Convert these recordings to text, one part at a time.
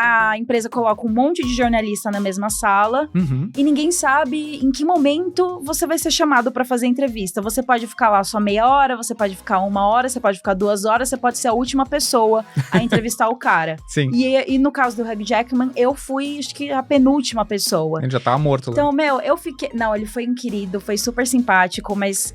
a empresa coloca um monte de jornalista na mesma sala e ninguém sabe em que momento você vai ser chamado pra fazer entrevista. Você pode ficar lá só meia hora, você pode ficar 1 hora, você pode ficar 2 horas, você pode ser a última pessoa a entrevistar o cara. Sim. E no caso do Hugh Jackman, eu fui, acho que, a penúltima pessoa. Ele já tava morto lá. Então, eu fiquei... Não, ele foi um querido, foi super simpático, mas,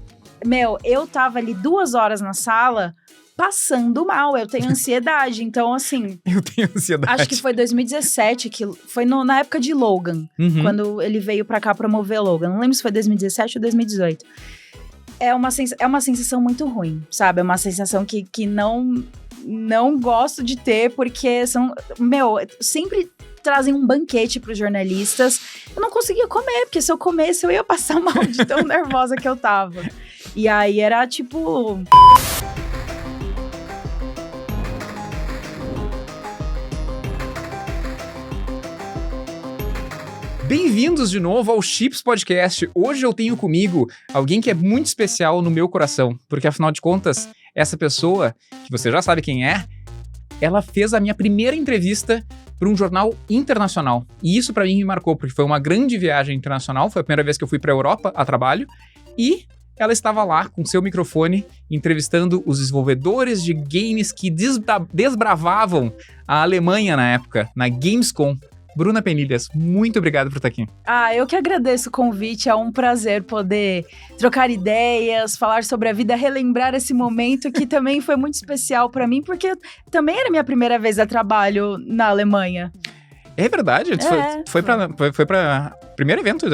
eu tava ali 2 horas na sala passando mal, eu tenho ansiedade, então assim... Eu tenho ansiedade. Acho que foi 2017, que foi na época de Logan, quando ele veio pra cá promover Logan. Não lembro se foi 2017 ou 2018. É uma sensação muito ruim, sabe? É uma sensação que não gosto de ter, porque sempre trazem um banquete pros jornalistas. Eu não conseguia comer, porque se eu comesse eu ia passar mal de tão nervosa que eu tava. E aí era tipo... Bem-vindos de novo ao Chips Podcast. Hoje eu tenho comigo alguém que é muito especial no meu coração, porque afinal de contas, essa pessoa, que você já sabe quem é, ela fez a minha primeira entrevista para um jornal internacional. E isso para mim me marcou, porque foi uma grande viagem internacional, foi a primeira vez que eu fui para a Europa a trabalho, e ela estava lá com seu microfone entrevistando os desenvolvedores de games que desbravavam a Alemanha na época, na Gamescom. Bruna Penilhas, muito obrigado por estar aqui. Eu que agradeço o convite, é um prazer poder trocar ideias, falar sobre a vida, relembrar esse momento que também foi muito especial para mim, porque também era minha primeira vez a trabalho na Alemanha. É verdade? Foi pra primeiro evento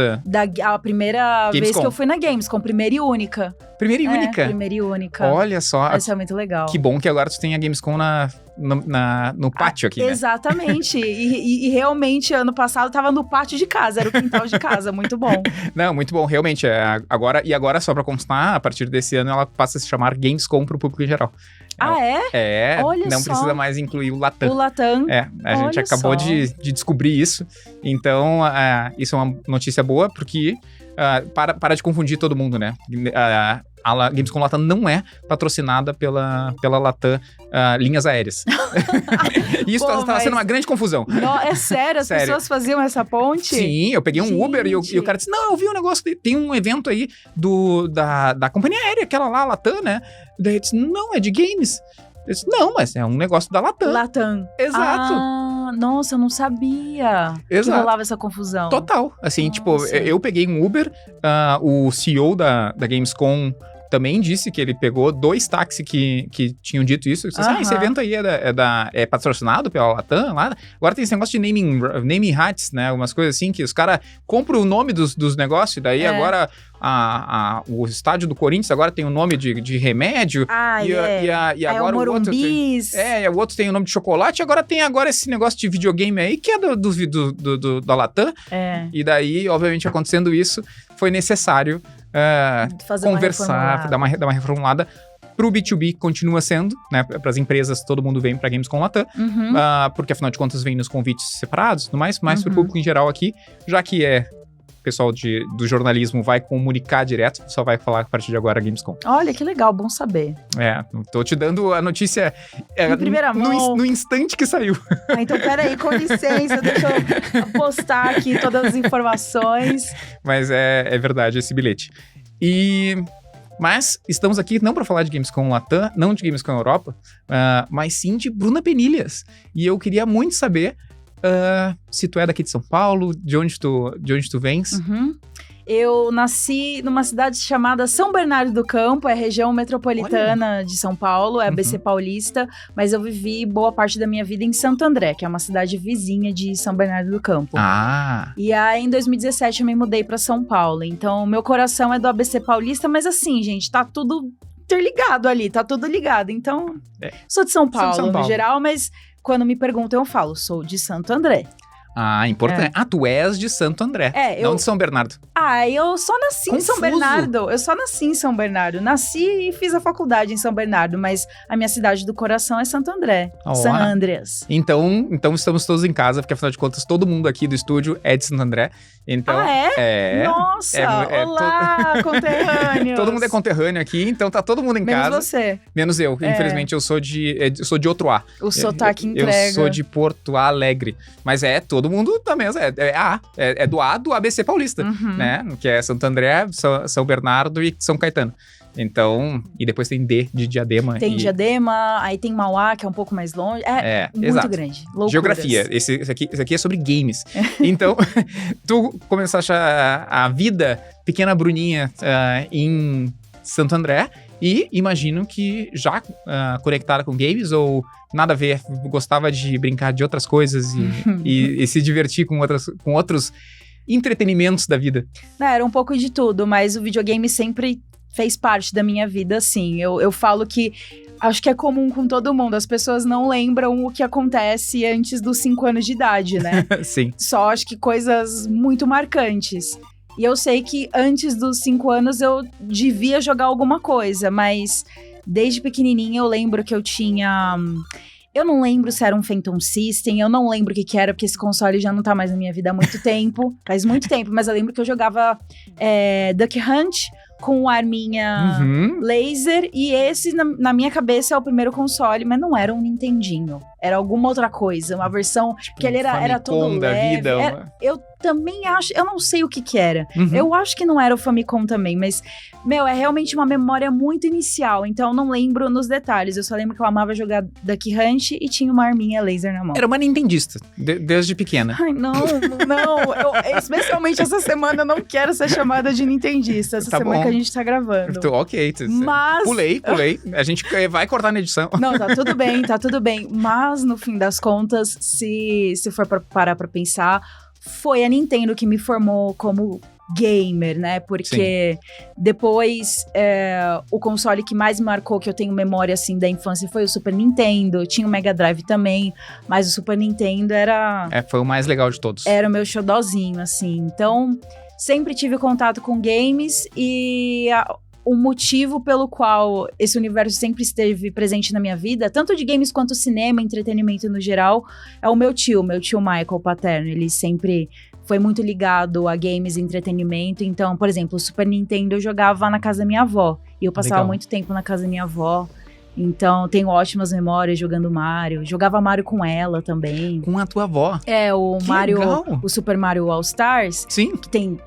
a primeira Gamescom. Vez que eu fui na Gamescom, primeira e única. Primeira e única? Primeira e única. Olha só. Isso é muito legal. Que bom que agora tu tem a Gamescom no pátio aqui, né? Exatamente. e realmente, ano passado, tava no pátio de casa, era o quintal de casa, muito bom. Não, muito bom, realmente. Agora, só pra constar, a partir desse ano, ela passa a se chamar Gamescom pro público em geral. Olha não só. Precisa mais incluir o Latam. O Latam. A gente acabou de descobrir isso. Então, isso é uma notícia boa, porque para de confundir todo mundo, né? A Gamescom Latam não é patrocinada pela Latam Linhas Aéreas. Isso estava sendo uma grande confusão. É sério? As pessoas faziam essa ponte? Sim, eu peguei um Uber e o cara disse, não, eu vi um negócio, tem um evento aí da companhia aérea, aquela lá, Latam, né? Daí eu disse, não, é de games. Eu disse, não, mas é um negócio da Latam. Latam. Exato. Nossa, eu não sabia que rolava essa confusão. Total. Assim, eu peguei um Uber, o CEO da Gamescom também disse que ele pegou 2 táxis que tinham dito isso. Ele disse assim, esse evento aí é patrocinado pela Latam lá. Agora tem esse negócio de naming rights, né? Algumas coisas assim, que os caras compram o nome dos negócios, e daí agora o estádio do Corinthians agora tem o nome de remédio. E agora o outro e o outro tem o nome de chocolate, agora tem esse negócio de videogame aí, que é da Latam. E daí, obviamente, acontecendo isso, foi necessário conversar, dar uma reformulada. Pro B2B continua sendo, né? Para as empresas, todo mundo vem pra Gamescom Latam, porque afinal de contas vem nos convites separados, no mais pro público em geral aqui, já que o pessoal do jornalismo vai comunicar direto, só vai falar a partir de agora a Gamescom. Olha, que legal, bom saber. Tô te dando a notícia em primeira mão. No instante que saiu. Então peraí, com licença, deixa eu postar aqui todas as informações. Mas é verdade esse bilhete. Mas estamos aqui não para falar de Gamescom Latam, não de Gamescom Europa, mas sim de Bruna Penilhas. E eu queria muito saber se tu é daqui de São Paulo, de onde tu vens. Eu nasci numa cidade chamada São Bernardo do Campo, é a região metropolitana de São Paulo, é ABC Paulista, mas eu vivi boa parte da minha vida em Santo André, que é uma cidade vizinha de São Bernardo do Campo. E aí, em 2017, eu me mudei pra São Paulo, então meu coração é do ABC Paulista, mas assim, gente, tá tudo interligado ali, tá tudo ligado, então... Sou de São Paulo, no geral, mas quando me perguntam, eu falo, sou de Santo André. Ah, importante. Tu és de Santo André, não de São Bernardo. Eu só nasci em São Bernardo. Eu só nasci em São Bernardo. Nasci e fiz a faculdade em São Bernardo, mas a minha cidade do coração é Santo André. San Andreas. Então estamos todos em casa, porque afinal de contas todo mundo aqui do estúdio é de Santo André. Então, Nossa! Olá, conterrâneos! Todo mundo é conterrâneo aqui, então tá todo mundo em casa. Menos você. Menos eu. Infelizmente, eu sou de outro A. O sotaque entrega. Eu sou de Porto Alegre. Mas todo mundo também é do A do ABC Paulista, né? Que é Santo André, São Bernardo e São Caetano. Então, e depois tem D de Diadema. Tem Diadema, aí tem Mauá, que é um pouco mais longe. Muito exato. grande. Loucuras. Geografia. Esse aqui é sobre games. Então, tu começaste a vida pequena Bruninha em Santo André e imagino que já conectada com games ou nada a ver, gostava de brincar de outras coisas e se divertir com outros entretenimentos da vida. Era um pouco de tudo, mas o videogame sempre fez parte da minha vida, assim. Eu falo que acho que é comum com todo mundo. As pessoas não lembram o que acontece antes dos 5 anos de idade, né? Sim. Só acho que coisas muito marcantes. E eu sei que antes dos 5 anos eu devia jogar alguma coisa, mas desde pequenininha eu lembro que eu tinha... Eu não lembro se era um Phantom System, eu não lembro o que era, porque esse console já não tá mais na minha vida há muito tempo. Faz muito tempo, mas eu lembro que eu jogava Duck Hunt com arminha laser, e esse, na minha cabeça, é o primeiro console, mas não era um Nintendinho. Era alguma outra coisa, uma versão que ele era todo leve. Eu também acho, eu não sei o que era. Eu acho que não era o Famicom também, mas, é realmente uma memória muito inicial, então eu não lembro nos detalhes. Eu só lembro que eu amava jogar Duck Hunt e tinha uma arminha laser na mão. Era uma nintendista, desde pequena. Ai, não. Especialmente essa semana eu não quero ser chamada de nintendista, essa semana que a gente tá gravando. Ok. Mas... Pulei. A gente vai cortar na edição. Não, tá tudo bem. Mas, no fim das contas, se for parar pra pensar, foi a Nintendo que me formou como gamer, né? Porque depois, o console que mais me marcou, que eu tenho memória, assim, da infância, foi o Super Nintendo. Tinha o Mega Drive também, mas o Super Nintendo era... foi o mais legal de todos. Era o meu xodózinho, assim. Então, sempre tive contato com games e... O motivo pelo qual esse universo sempre esteve presente na minha vida, tanto de games quanto cinema, entretenimento no geral, é o meu tio Michael paterno. Ele sempre foi muito ligado a games e entretenimento. Então, por exemplo, o Super Nintendo eu jogava na casa da minha avó. E eu passava muito tempo na casa da minha avó. Então, tenho ótimas memórias jogando Mario. Jogava Mario com ela também. Com a tua avó? O que Mario, legal. O Super Mario All Stars. Sim. Que tem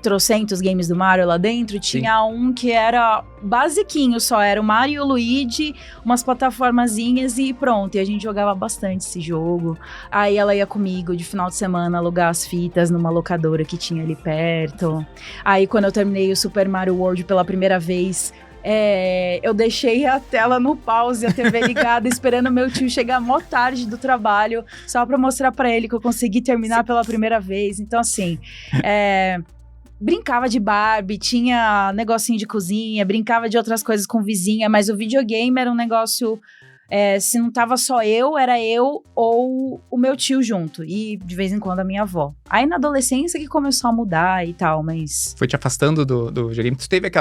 trocentos games do Mario lá dentro, tinha um que era basiquinho só, era o Mario e o Luigi, umas plataformazinhas e pronto, e a gente jogava bastante esse jogo. Aí ela ia comigo de final de semana alugar as fitas numa locadora que tinha ali perto. Aí quando eu terminei o Super Mario World pela primeira vez, eu deixei a tela no pause, a TV ligada, esperando meu tio chegar mó tarde do trabalho, só pra mostrar pra ele que eu consegui terminar pela primeira vez. Então assim, brincava de Barbie, tinha negocinho de cozinha, brincava de outras coisas com vizinha, mas o videogame era um negócio... se não tava só era eu ou o meu tio junto. E, de vez em quando, a minha avó. Aí, na adolescência que começou a mudar e tal, mas... Foi te afastando do videogame? Tu teve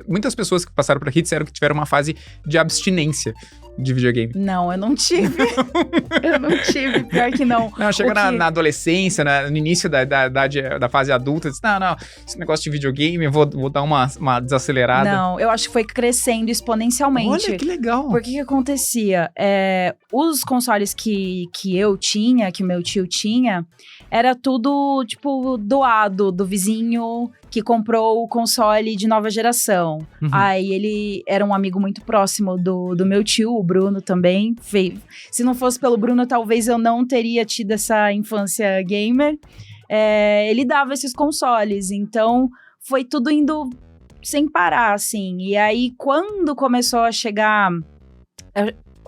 muitas pessoas que passaram por aqui disseram que tiveram uma fase de abstinência de videogame. Não, eu não tive. Pior que não. Não, chegou na adolescência, no início da fase adulta, disse, não, esse negócio de videogame, eu vou dar uma desacelerada. Não, eu acho que foi crescendo exponencialmente. Olha, que legal. Porque o que acontecia? Os consoles que eu tinha, que o meu tio tinha, era tudo, tipo, doado do vizinho que comprou o console de nova geração. Aí ele era um amigo muito próximo do meu tio, o Bruno também. Se não fosse pelo Bruno, talvez eu não teria tido essa infância gamer. Ele dava esses consoles, então foi tudo indo sem parar, assim. E aí, quando começou a chegar...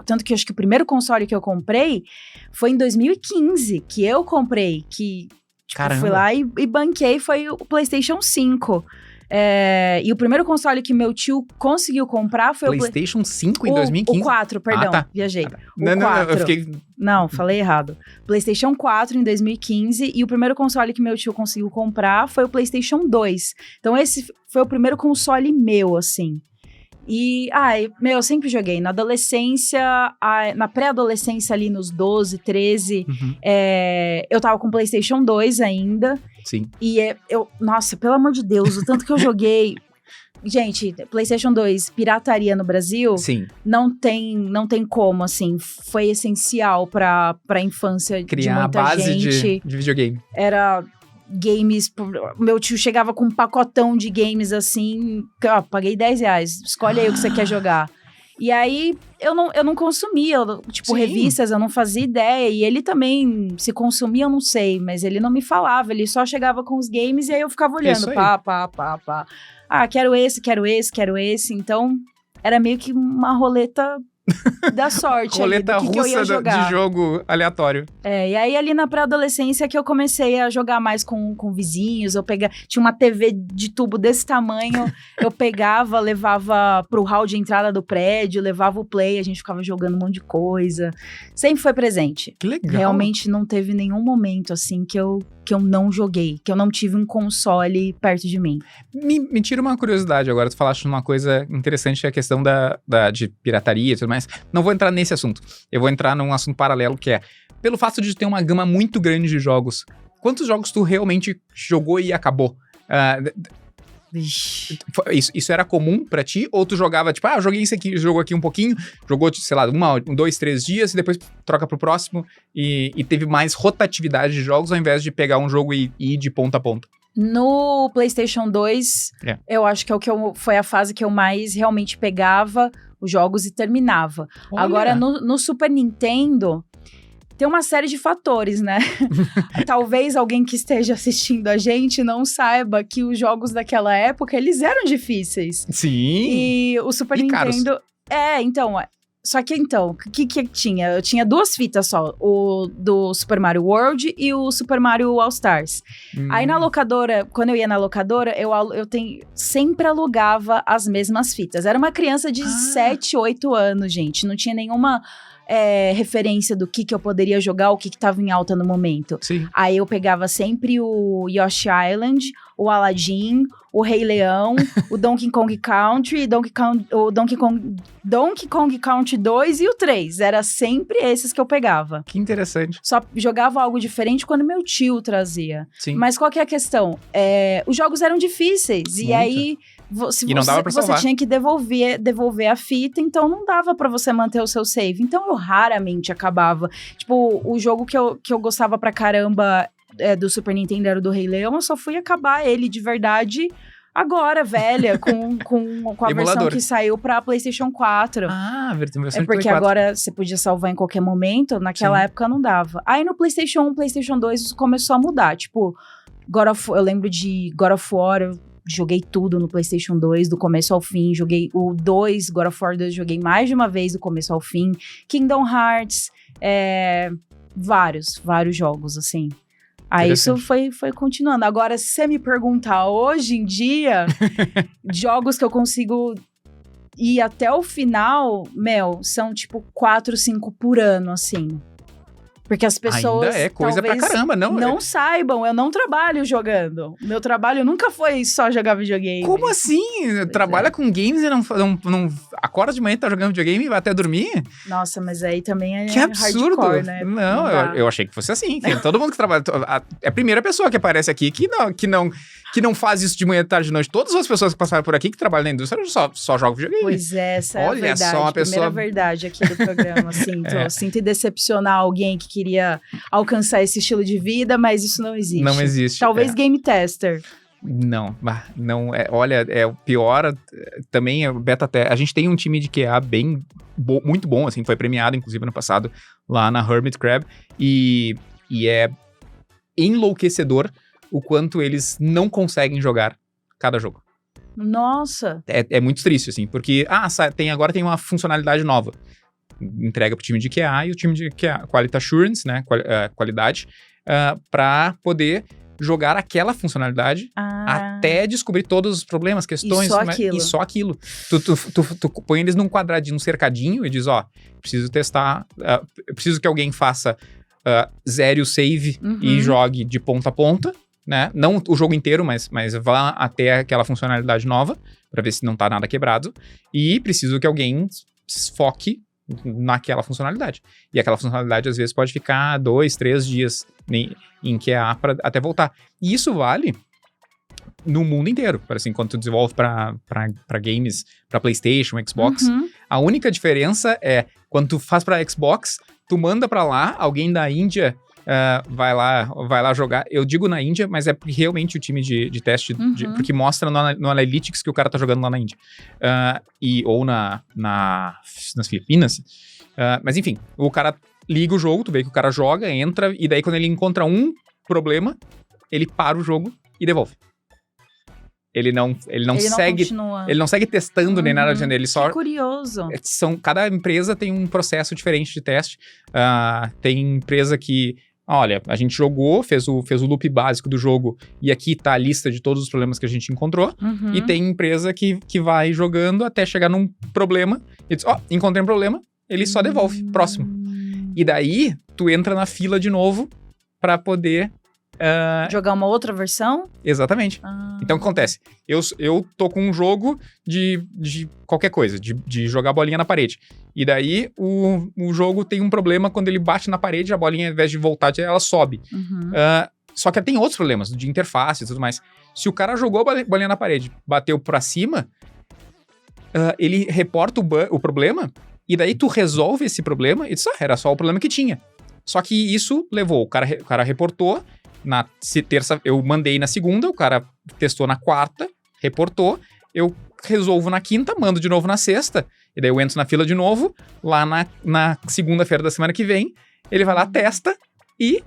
Tanto que eu acho que o primeiro console que eu comprei foi em 2015, que eu comprei, que fui lá e banquei, foi o PlayStation 5. E o primeiro console que meu tio conseguiu comprar foi PlayStation 5 em 2015? O 4, perdão, viajei. Não, 4. Eu fiquei... Não, falei errado. PlayStation 4 em 2015 e o primeiro console que meu tio conseguiu comprar foi o PlayStation 2. Então esse foi o primeiro console meu, assim. E, eu sempre joguei. Na adolescência, na pré-adolescência ali nos 12, 13, eu tava com PlayStation 2 ainda. Sim. E nossa, pelo amor de Deus, o tanto que eu joguei... Gente, PlayStation 2, pirataria no Brasil, sim, não tem como, assim, foi essencial pra infância criar de muita a base gente. de videogame. Era games, meu tio chegava com um pacotão de games, assim, paguei R$10, escolhe aí o que você quer jogar. E aí, eu não consumia, tipo, sim, revistas, eu não fazia ideia. E ele também, se consumia, eu não sei. Mas ele não me falava, ele só chegava com os games e aí eu ficava olhando. Pá. Quero esse. Então, era meio que uma roleta da sorte. Roleta ali, do que russa eu ia jogar. de jogo aleatório. E aí ali na pré-adolescência que eu comecei a jogar mais com vizinhos, tinha uma TV de tubo desse tamanho, eu pegava, levava pro hall de entrada do prédio, levava o play, a gente ficava jogando um monte de coisa, sempre foi presente. Que legal. Realmente não teve nenhum momento assim que eu não joguei, que eu não tive um console perto de mim. Me tira uma curiosidade agora, tu falaste uma coisa interessante, que é a questão de pirataria e tudo mais. Não vou entrar nesse assunto, eu vou entrar num assunto paralelo, que é, pelo fato de ter uma gama muito grande de jogos, quantos jogos tu realmente jogou e acabou? Isso era comum pra ti? Ou tu jogava, tipo, eu joguei isso aqui, jogou aqui um pouquinho, jogou, sei lá, 2, 3 dias e depois troca pro próximo e teve mais rotatividade de jogos ao invés de pegar um jogo e ir de ponta a ponta? No PlayStation 2, eu acho que foi a fase que eu mais realmente pegava os jogos e terminava. Olha. Agora, no Super Nintendo... Tem uma série de fatores, né? Talvez alguém que esteja assistindo a gente não saiba que os jogos daquela época, eles eram difíceis. Sim. E o Super Nintendo... Caros. Só que o que tinha? Eu tinha 2 fitas só. O do Super Mario World e o Super Mario All-Stars. Aí na locadora, quando eu ia na locadora, eu sempre alugava as mesmas fitas. Era uma criança de 7, 8 anos, gente. Não tinha nenhuma... referência do que eu poderia jogar, o que tava em alta no momento. Sim. Aí eu pegava sempre o Yoshi Island, o Aladdin, o Rei Leão, o Donkey Kong Country, o Donkey Kong Country 2 e o 3. Era sempre esses que eu pegava. Que interessante. Só jogava algo diferente quando meu tio trazia. Sim. Mas qual que é a questão? Os jogos eram difíceis. Muito. E aí... não dava pra salvar. Você tinha que devolver a fita, então não dava pra você manter o seu save. Então eu raramente acabava. Tipo, o jogo que eu gostava pra caramba do Super Nintendo era o do Rei Leão, eu só fui acabar ele de verdade agora, velha, com a versão que saiu pra PlayStation 4. A versão de porque Play 4. Agora você podia salvar em qualquer momento, naquela época não dava. Aí no PlayStation 1, PlayStation 2, isso começou a mudar. Tipo, eu lembro de God of War, eu joguei tudo no PlayStation 2, do começo ao fim. Joguei o 2, God of War 2, joguei mais de uma vez do começo ao fim. Kingdom Hearts, vários jogos, assim. Aí isso foi continuando. Agora, se você me perguntar hoje em dia, jogos que eu consigo ir até o final, são tipo 4, 5 por ano, assim. Porque as pessoas ainda é coisa pra caramba, não saibam, eu não trabalho jogando. Meu trabalho nunca foi só jogar videogame. Como assim? Trabalha com games e não acorda de manhã e tá jogando videogame e vai até dormir? Nossa, mas aí também é que absurdo. Hardcore, né? Não, eu achei que fosse assim. Todo mundo que trabalha... É a primeira pessoa que aparece aqui que não faz isso de manhã, tarde, de noite. Todas as pessoas que passaram por aqui que trabalham na indústria só jogam videogame. Pois é, essa é a verdade. Olha só, uma pessoa... Primeira verdade aqui do programa. Sinto decepcionar alguém que queria alcançar esse estilo de vida, mas isso não existe. Não existe. Talvez game tester. Não, olha, é o pior, também é o beta teste. A gente tem um time de QA muito bom, assim, foi premiado, inclusive, ano passado, lá na Hermit Crab, e é enlouquecedor o quanto eles não conseguem jogar cada jogo. Nossa! É muito triste, assim, porque, agora tem uma funcionalidade nova. Entrega pro time de QA e o time de QA, Quality Assurance, né, qualidade, para poder jogar aquela funcionalidade até descobrir todos os problemas, questões. E só aquilo. Tu põe eles num quadradinho, num cercadinho e diz, preciso testar, preciso que alguém faça zere o save e jogue de ponta a ponta, né? Não o jogo inteiro, mas vá até aquela funcionalidade nova, para ver se não tá nada quebrado. E preciso que alguém foque naquela funcionalidade. E aquela funcionalidade, às vezes, pode ficar 2, 3 dias em QA até voltar. E isso vale no mundo inteiro. Assim, quando tu desenvolve para games, para PlayStation, Xbox, a única diferença é, quando tu faz para Xbox, tu manda para lá, alguém da Índia vai lá jogar. Eu digo na Índia, mas é porque realmente o time de teste, porque mostra no Analytics que o cara tá jogando lá na Índia. Ou nas Filipinas. Mas enfim, o cara liga o jogo, tu vê que o cara joga, entra, e daí quando ele encontra um problema, ele para o jogo e devolve. Ele não segue testando nem nada dizendo, ele só... Que curioso. Cada empresa tem um processo diferente de teste. Tem empresa que, olha, a gente jogou, fez o loop básico do jogo e aqui tá a lista de todos os problemas que a gente encontrou. E tem empresa que vai jogando até chegar num problema e diz, encontrei um problema, ele só devolve, próximo. E daí, tu entra na fila de novo pra poder... jogar uma outra versão? Exatamente. Então, o que acontece? Eu tô com um jogo de qualquer coisa, de jogar bolinha na parede. E daí, o jogo tem um problema quando ele bate na parede, a bolinha, ao invés de voltar, ela sobe. Só que tem outros problemas, de interface e tudo mais. Se o cara jogou a bolinha na parede, bateu pra cima, ele reporta o problema, e daí tu resolve esse problema, e diz, era só o problema que tinha. Só que isso levou, o cara reportou, na terça, eu mandei na segunda, o cara testou na quarta, reportou, eu resolvo na quinta, mando de novo na sexta, e daí eu entro na fila de novo, lá na segunda-feira da semana que vem, ele vai lá, testa, e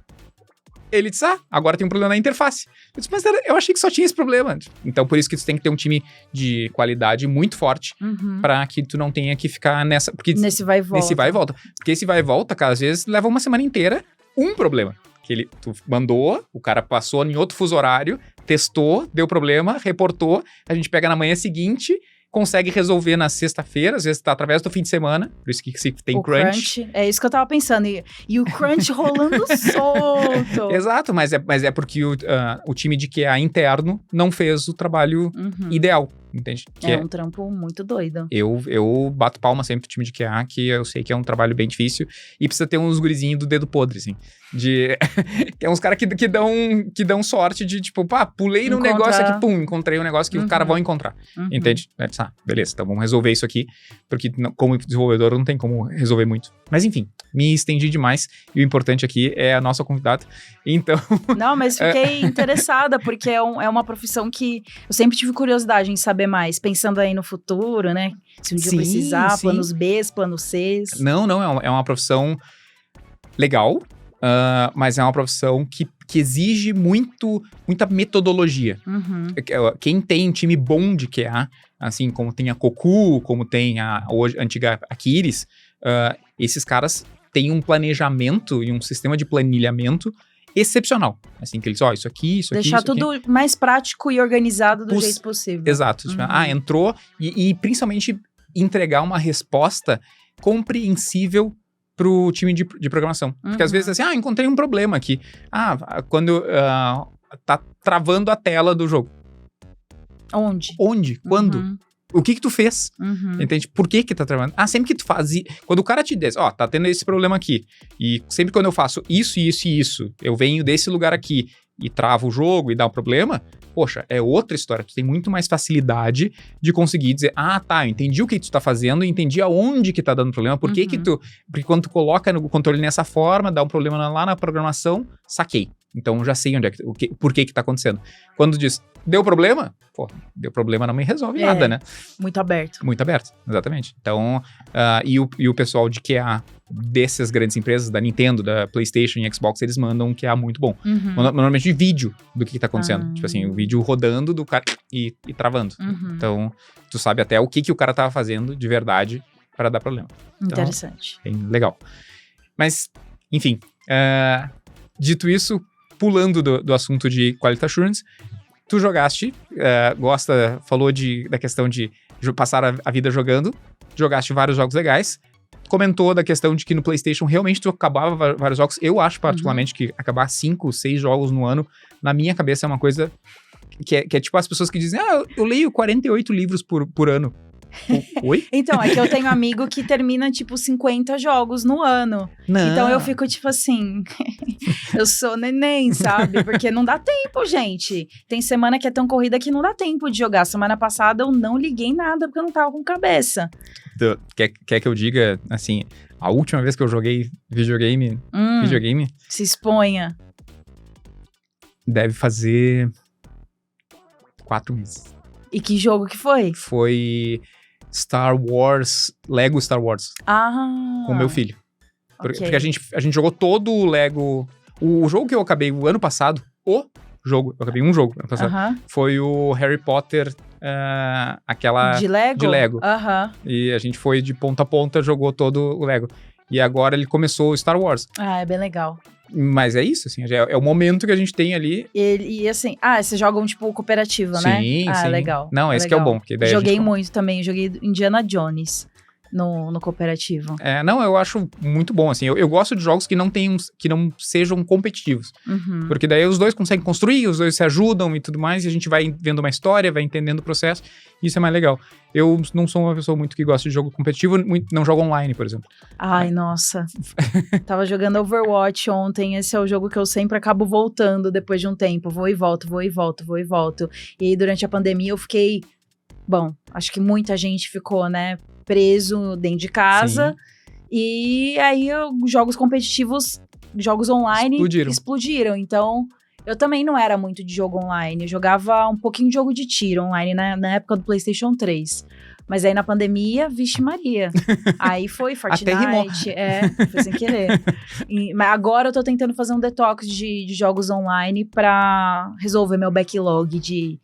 ele diz, agora tem um problema na interface. Eu disse, mas eu achei que só tinha esse problema. Então, por isso que tu tem que ter um time de qualidade muito forte, pra que tu não tenha que ficar nessa... Porque nesse vai e volta. Porque esse vai e volta, cara, às vezes leva uma semana inteira, um problema. Tu mandou, o cara passou em outro fuso horário, testou, deu problema, reportou, a gente pega na manhã seguinte, consegue resolver na sexta-feira, às vezes tá através do fim de semana, por isso que tem crunch. É isso que eu tava pensando, e o crunch rolando solto. Exato, mas é porque o time de QA interno não fez o trabalho ideal, entende? Um trampo muito doido. Eu bato palma sempre pro time de QA, que eu sei que é um trabalho bem difícil, e precisa ter uns gurizinhos do dedo podre, assim, que é uns caras que dão sorte de, tipo, pulei num negócio aqui, encontrei um negócio que os caras vão encontrar, entende? Beleza, então vamos resolver isso aqui, porque como desenvolvedor não tem como resolver muito. Mas enfim, me estendi demais, e o importante aqui é a nossa convidada, então... Não, mas fiquei interessada, porque é uma profissão que eu sempre tive curiosidade em saber mais, pensando aí no futuro, né? Se um dia eu precisar, planos B, planos C. Não, é uma profissão legal, mas é uma profissão que exige muita metodologia. Quem tem time bom de QA, assim como tem a Cocu, como tem a antiga Aquiris, esses caras têm um planejamento e um sistema de planilhamento excepcional. Assim, que eles, isso aqui, deixar tudo aqui mais prático e organizado do jeito possível. Exato. Tipo, entrou e principalmente entregar uma resposta compreensível pro time de programação. Porque às vezes, assim, encontrei um problema aqui. Quando tá travando a tela do jogo. Onde? Quando? O que tu fez? Entende? Por que tá travando? Sempre que tu faz... Quando o cara te diz, tá tendo esse problema aqui, e sempre quando eu faço isso, eu venho desse lugar aqui e travo o jogo e dá um problema, poxa, é outra história. Tu tem muito mais facilidade de conseguir dizer, eu entendi o que tu tá fazendo, entendi aonde que tá dando problema, por que que tu... Porque quando tu coloca no controle nessa forma, dá um problema lá na programação, saquei. Então, já sei onde por que tá acontecendo. Quando diz, deu problema? Deu problema não me resolve nada, né? Muito aberto. Muito aberto, exatamente. Então, e o pessoal de QA dessas grandes empresas, da Nintendo, da PlayStation e Xbox, eles mandam um QA muito bom. Normalmente de vídeo do que tá acontecendo. Tipo assim, o vídeo rodando do cara e travando. Então, tu sabe até o que o cara tava fazendo de verdade para dar problema. Então, interessante. Bem legal. Mas, enfim, dito isso, pulando do assunto de Quality Assurance, tu jogaste, falou da questão de passar a vida jogando, jogaste vários jogos legais, comentou da questão de que no PlayStation realmente tu acabava vários jogos. Eu acho particularmente que acabar 5, 6 jogos no ano, na minha cabeça é uma coisa que é tipo as pessoas que dizem, eu leio 48 livros por ano. Oi? Então, é que eu tenho amigo que termina, tipo, 50 jogos no ano. Não. Então, eu fico, tipo assim... eu sou neném, sabe? Porque não dá tempo, gente. Tem semana que é tão corrida que não dá tempo de jogar. Semana passada, eu não liguei nada porque eu não tava com cabeça. Quer que eu diga, assim, a última vez que eu joguei videogame... Se exponha. Deve fazer 4 meses. E que jogo que foi? Foi... Lego Star Wars. Com meu filho. Porque a gente jogou todo o Lego... O jogo que eu acabei o ano passado, eu acabei um jogo ano passado, foi o Harry Potter, aquela... De Lego? De Lego. E a gente foi de ponta a ponta, jogou todo o Lego. E agora ele começou o Star Wars. É bem legal. Mas é isso, assim, é o momento que a gente tem ali. E assim, vocês jogam, tipo, cooperativo, né? Sim. Legal. Não, esse que é o bom. Porque daí joguei muito também, joguei Indiana Jones no cooperativo. Não, eu acho muito bom, assim, eu gosto de jogos que não sejam competitivos. Porque daí os dois conseguem construir, os dois se ajudam e tudo mais, e a gente vai vendo uma história, vai entendendo o processo, e isso é mais legal. Eu não sou uma pessoa muito que gosta de jogo competitivo, não jogo online, por exemplo. Ai, nossa. Tava jogando Overwatch ontem, esse é o jogo que eu sempre acabo voltando depois de um tempo. Vou e volto. E aí, durante a pandemia, eu fiquei... Bom, acho que muita gente ficou, né, preso dentro de casa. Sim. E aí, jogos competitivos, jogos online explodiram. Então... Eu também não era muito de jogo online, eu jogava um pouquinho de jogo de tiro online na época do PlayStation 3. Mas aí na pandemia, vixe Maria. Aí foi Fortnite, foi sem querer. Mas agora eu tô tentando fazer um detox de jogos online pra resolver meu backlog que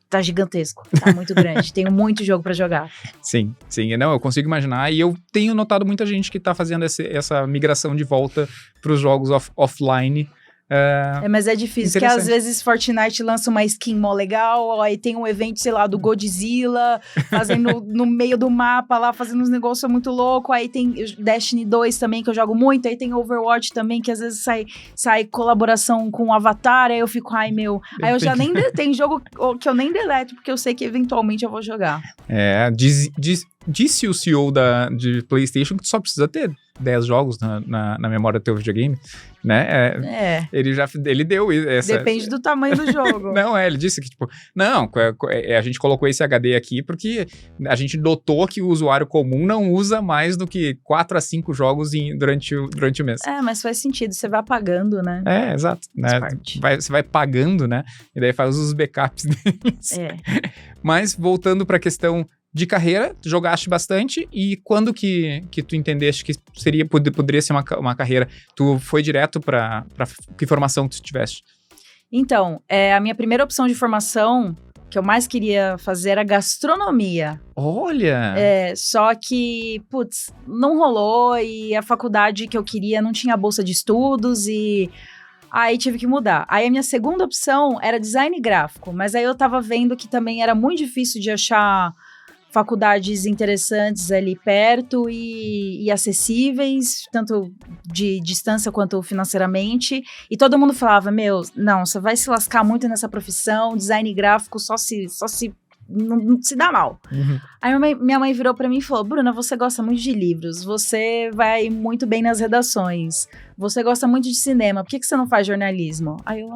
tá gigantesco, tá muito grande. Tenho muito jogo pra jogar. Sim. Não, eu consigo imaginar. E eu tenho notado muita gente que tá fazendo essa migração de volta pros jogos offline. Mas é difícil, porque às vezes Fortnite lança uma skin mó legal, aí tem um evento, sei lá, do Godzilla, fazendo no meio do mapa lá, fazendo uns negócios muito loucos, aí tem Destiny 2 também, que eu jogo muito, aí tem Overwatch também, que às vezes sai colaboração com o Avatar, aí eu fico, ai meu, aí eu já nem tem jogo que eu nem deleto, porque eu sei que eventualmente eu vou jogar. Disse o CEO de PlayStation que tu só precisa ter 10 jogos na memória do teu videogame, né? Ele deu essa... Depende do tamanho do jogo. Não, ele disse que, tipo... Não, a gente colocou esse HD aqui porque a gente notou que o usuário comum não usa mais do que 4 a 5 jogos durante o mês. Mas faz sentido, você vai apagando, né? Exato. Né? Você vai pagando, né? E daí faz os backups deles. Mas, voltando pra questão... De carreira, tu jogaste bastante, e quando que tu entendeste que poderia ser uma carreira? Tu foi direto pra que formação tu tiveste? Então, a minha primeira opção de formação, que eu mais queria fazer, era gastronomia. Olha! Só que, não rolou, e a faculdade que eu queria não tinha bolsa de estudos, e... Aí tive que mudar. Aí a minha segunda opção era design gráfico, mas aí eu tava vendo que também era muito difícil de achar... faculdades interessantes ali perto e acessíveis, tanto de distância quanto financeiramente, e todo mundo falava, não, você vai se lascar muito nessa profissão, design gráfico só se não se dá mal. Aí minha mãe virou pra mim e falou, Bruna, você gosta muito de livros, você vai muito bem nas redações, você gosta muito de cinema, por que você não faz jornalismo? Aí eu,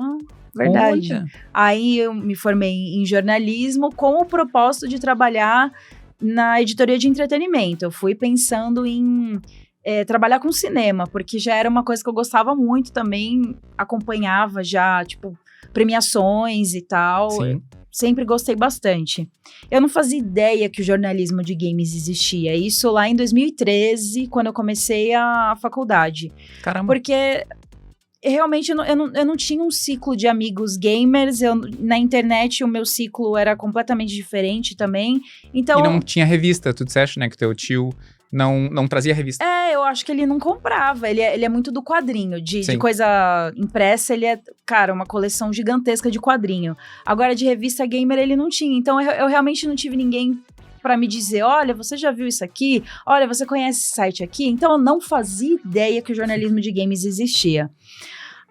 verdade. Olha. Aí eu me formei em jornalismo com o propósito de trabalhar na editoria de entretenimento. Eu fui pensando em trabalhar com cinema, porque já era uma coisa que eu gostava muito também, acompanhava já, tipo, premiações e tal. Sim. Sempre gostei bastante. Eu não fazia ideia que o jornalismo de games existia. Isso lá em 2013, quando eu comecei a faculdade. Caramba. Porque... realmente, eu não tinha um ciclo de amigos gamers, na internet o meu ciclo era completamente diferente também, então... E não tinha revista, tu disseste, né, que teu tio Não trazia revista. Eu acho que ele não comprava. Ele é muito do quadrinho, de coisa impressa. Ele é, cara, uma coleção gigantesca de quadrinho. Agora, de revista gamer, ele não tinha. Então, eu realmente não tive ninguém pra me dizer, olha, você já viu isso aqui? Olha, você conhece esse site aqui? Então, eu não fazia ideia que o jornalismo de games existia.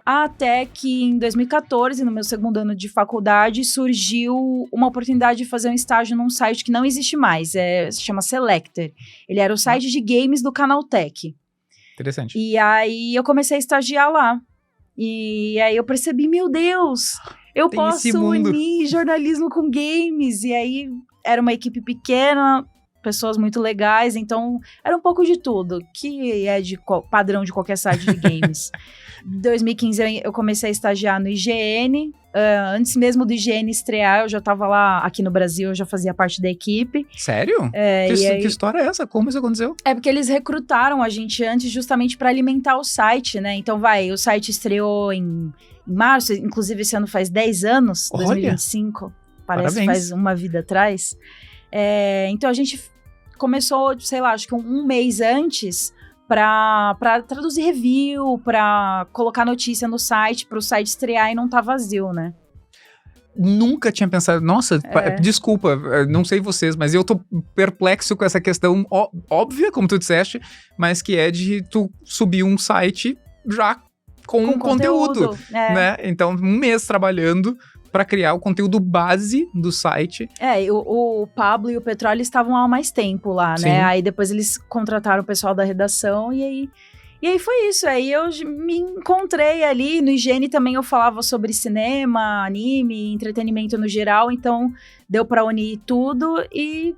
Até que em 2014, no meu segundo ano de faculdade, surgiu uma oportunidade de fazer um estágio num site que não existe mais, se chama Selector. Ele era o site de games do Canaltech. Interessante. E aí eu comecei a estagiar lá. E aí eu percebi, meu Deus, eu posso unir jornalismo com games. E aí era uma equipe pequena, pessoas muito legais, então era um pouco de tudo, que é de padrão de qualquer site de games. Em 2015 eu comecei a estagiar no IGN, antes mesmo do IGN estrear, eu já estava lá aqui no Brasil, eu já fazia parte da equipe. Sério? Que história é essa? Como isso aconteceu? É porque eles recrutaram a gente antes justamente para alimentar o site, né? Então o site estreou em março, inclusive esse ano faz 10 anos, 2025, parece que faz uma vida atrás. Então a gente começou, sei lá, acho que um mês antes pra traduzir review, pra colocar notícia no site, pro site estrear e não tá vazio, né? Nunca tinha pensado, nossa, desculpa, não sei vocês, mas eu tô perplexo com essa questão óbvia, como tu disseste, mas que é de tu subir um site já com conteúdo, né? Então, um mês trabalhando para criar o conteúdo base do site. O Pablo e o Petróleo estavam há mais tempo lá, né? Sim. Aí depois eles contrataram o pessoal da redação e aí foi isso. Aí eu me encontrei ali. No IGN também eu falava sobre cinema, anime, entretenimento no geral. Então deu para unir tudo e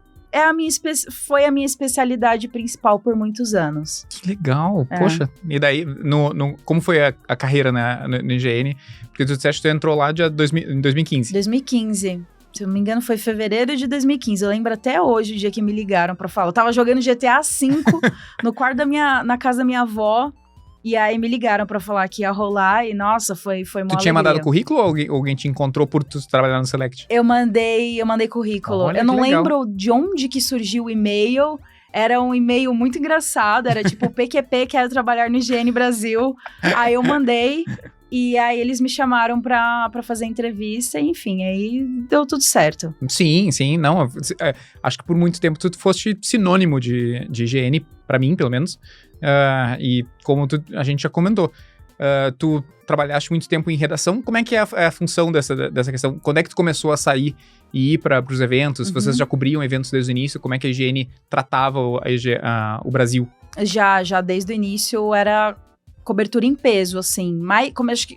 foi a minha especialidade principal por muitos anos. Que legal, poxa. E daí, como foi a carreira no IGN? Porque tu disseste que tu entrou lá em 2015. 2015. Se eu não me engano, foi fevereiro de 2015. Eu lembro até hoje o dia que me ligaram pra falar. Eu tava jogando GTA V no quarto na casa da minha avó. E aí me ligaram pra falar que ia rolar e, nossa, foi uma alegria. Tu tinha mandado currículo ou alguém te encontrou por tu trabalhar no Select? Eu mandei currículo. Olha, eu não lembro de onde que surgiu o e-mail. Era um e-mail muito engraçado. Era tipo, PQP, quero trabalhar no IGN Brasil. Aí eu mandei e aí eles me chamaram pra fazer entrevista. E, enfim, aí deu tudo certo. Sim, não. Acho que por muito tempo tu foste sinônimo de IGN, pra mim, pelo menos. E como a gente já comentou, tu trabalhaste muito tempo em redação. Como é que é a função dessa questão? Quando é que tu começou a sair e ir para os eventos? Uhum. Vocês já cobriam eventos desde o início? Como é que a IGN tratava o Brasil? Já desde o início era cobertura em peso, assim.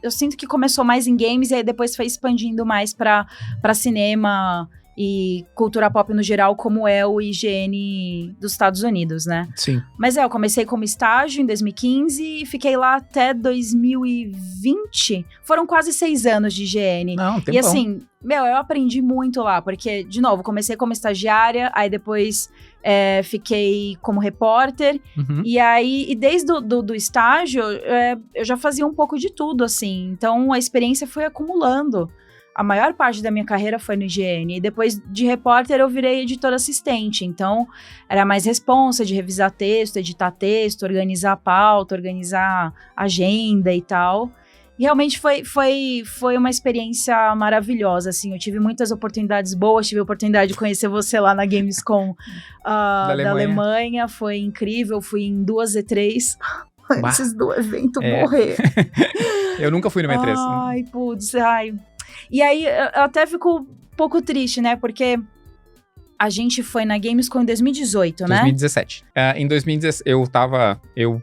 Eu sinto que começou mais em games e aí depois foi expandindo mais para cinema e cultura pop no geral, como é o IGN dos Estados Unidos, né? Sim. Mas eu comecei como estágio em 2015 e fiquei lá até 2020. Foram quase 6 anos de IGN. Não, tem E assim, eu aprendi muito lá, porque, de novo, comecei como estagiária, aí depois fiquei como repórter, e desde do estágio, eu já fazia um pouco de tudo, assim. Então, a experiência foi acumulando. A maior parte da minha carreira foi no IGN. E depois de repórter, eu virei editora assistente. Então, era mais responsa de revisar texto, editar texto, organizar a pauta, organizar agenda e tal. E realmente foi uma experiência maravilhosa, assim. Eu tive muitas oportunidades boas. Tive a oportunidade de conhecer você lá na Gamescom da Alemanha. Foi incrível. Fui em 2 E3. Antes do evento morrer. Eu nunca fui no E3. Ai, putz, E aí, eu até fico um pouco triste, né? Porque a gente foi na Gamescom em 2018, né? 2017. Em 2017, eu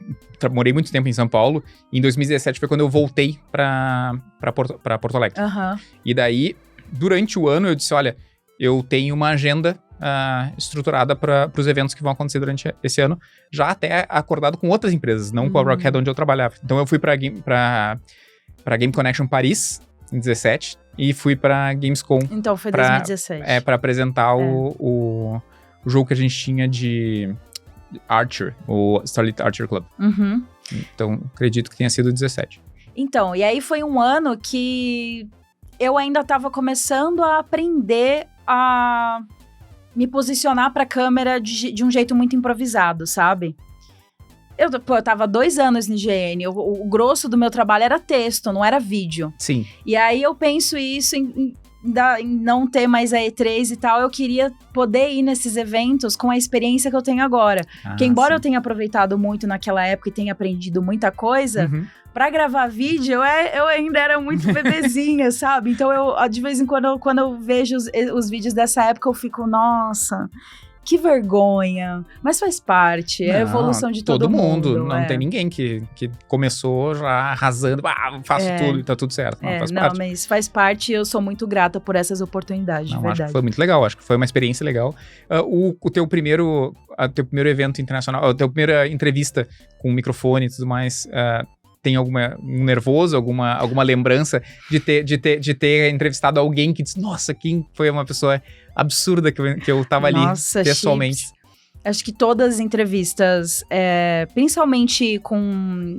morei muito tempo em São Paulo. E em 2017 foi quando eu voltei pra Porto Alegre. Uhum. E daí, durante o ano, eu disse, olha, eu tenho uma agenda estruturada para os eventos que vão acontecer durante esse ano. Já até acordado com outras empresas, não com a Rockhead, onde eu trabalhava. Então, eu fui pra Game Connection Paris, em 2017, e fui pra Gamescom. Então foi 2017. Pra apresentar o jogo que a gente tinha de Archer, o Starlit Archer Club. Uhum. Então, acredito que tenha sido 17. Então, e aí foi um ano que eu ainda tava começando a aprender a me posicionar pra câmera de um jeito muito improvisado, sabe? Eu tava 2 anos no IGN, o grosso do meu trabalho era texto, não era vídeo. Sim. E aí eu penso isso em não ter mais a E3 e tal, eu queria poder ir nesses eventos com a experiência que eu tenho agora. Porque embora eu tenha aproveitado muito naquela época e tenha aprendido muita coisa, pra gravar vídeo, eu ainda era muito bebezinha, sabe? Então, de vez em quando eu vejo os vídeos dessa época, eu fico, nossa, que vergonha. Mas faz parte, é a evolução de todo mundo. Não tem ninguém que começou já arrasando, faço tudo e tá tudo certo. Não, faz parte. Mas faz parte e eu sou muito grata por essas oportunidades, de verdade. Acho que foi muito legal, acho que foi uma experiência legal. O teu primeiro evento internacional, a tua primeira entrevista com microfone e tudo mais... tem um nervoso, alguma lembrança de ter entrevistado alguém que disse, nossa, quem foi uma pessoa absurda que eu tava ali pessoalmente. Chips. Acho que todas as entrevistas, principalmente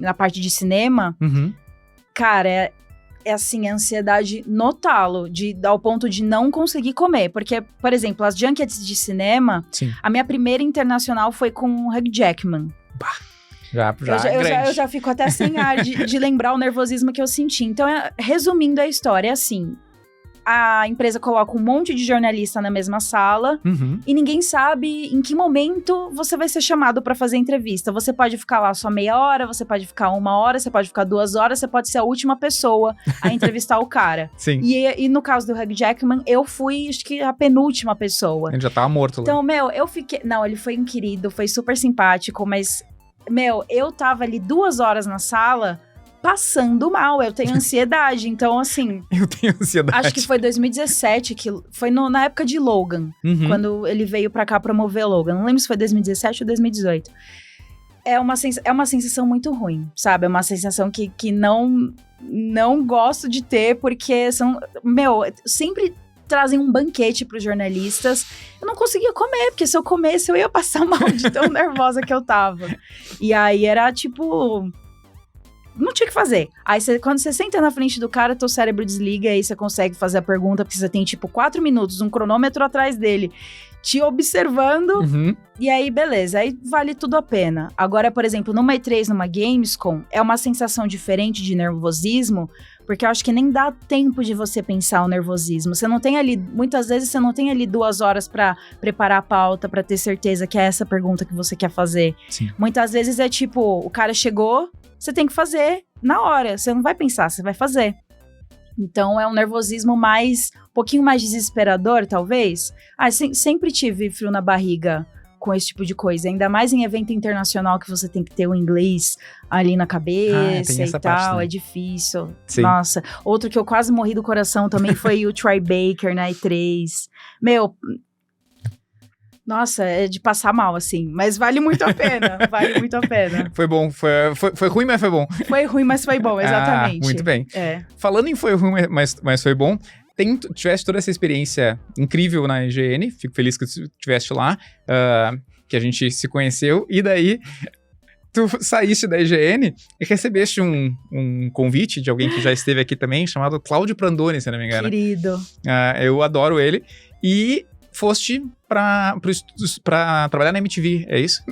na parte de cinema, cara, é assim, a ansiedade no talo, ao ponto de não conseguir comer. Porque, por exemplo, as junkets de cinema, a minha primeira internacional foi com o Hugh Jackman. Eu já fico até sem ar de lembrar o nervosismo que eu senti. Então, resumindo a história, é assim... A empresa coloca um monte de jornalista na mesma sala e ninguém sabe em que momento você vai ser chamado para fazer entrevista. Você pode ficar lá só meia hora, você pode ficar 1 hora, você pode ficar 2 horas, você pode ser a última pessoa a entrevistar o cara. Sim. E no caso do Hugh Jackman, eu fui, acho que, a penúltima pessoa. Ele já tava morto lá. Então, eu fiquei... Não, ele foi um querido, foi super simpático, mas... eu tava ali 2 horas na sala passando mal, eu tenho ansiedade, então assim... Eu tenho ansiedade. Acho que foi 2017, que foi na época de Logan, quando ele veio pra cá promover Logan, não lembro se foi 2017 ou 2018. É uma sensação muito ruim, sabe? É uma sensação que não gosto de ter, porque sempre... trazem um banquete pros jornalistas. Eu não conseguia comer, porque se eu comesse, eu ia passar mal de tão nervosa que eu tava. E aí era tipo... Não tinha o que fazer. Aí quando você senta na frente do cara, teu cérebro desliga, aí você consegue fazer a pergunta, porque você tem tipo 4 minutos, um cronômetro atrás dele, te observando, e aí beleza, aí vale tudo a pena. Agora, por exemplo, numa E3, numa Gamescom, é uma sensação diferente de nervosismo, porque eu acho que nem dá tempo de você pensar o nervosismo. Você não tem ali, muitas vezes você não tem ali 2 horas pra preparar a pauta, pra ter certeza que é essa pergunta que você quer fazer. Sim. Muitas vezes é tipo, o cara chegou, você tem que fazer na hora, você não vai pensar, você vai fazer. Então é um nervosismo um pouquinho mais desesperador, talvez. Sempre tive frio na barriga com esse tipo de coisa, ainda mais em evento internacional que você tem que ter o inglês ali na cabeça e tal, é difícil. Sim. Nossa, outro que eu quase morri do coração também foi o Troy Baker na E3. Nossa, é de passar mal, assim, mas vale muito a pena, vale muito a pena. Foi bom, foi ruim, mas foi bom. Foi ruim, mas foi bom, exatamente. Muito bem. Falando em foi ruim, mas foi bom, tivesse toda essa experiência incrível na IGN, fico feliz que tu estiveste lá, que a gente se conheceu, e daí tu saíste da IGN e recebeste um convite de alguém que já esteve aqui também, chamado Cláudio Prandoni, se não me engano. Querido. Eu adoro ele, e foste pra trabalhar na MTV, é isso?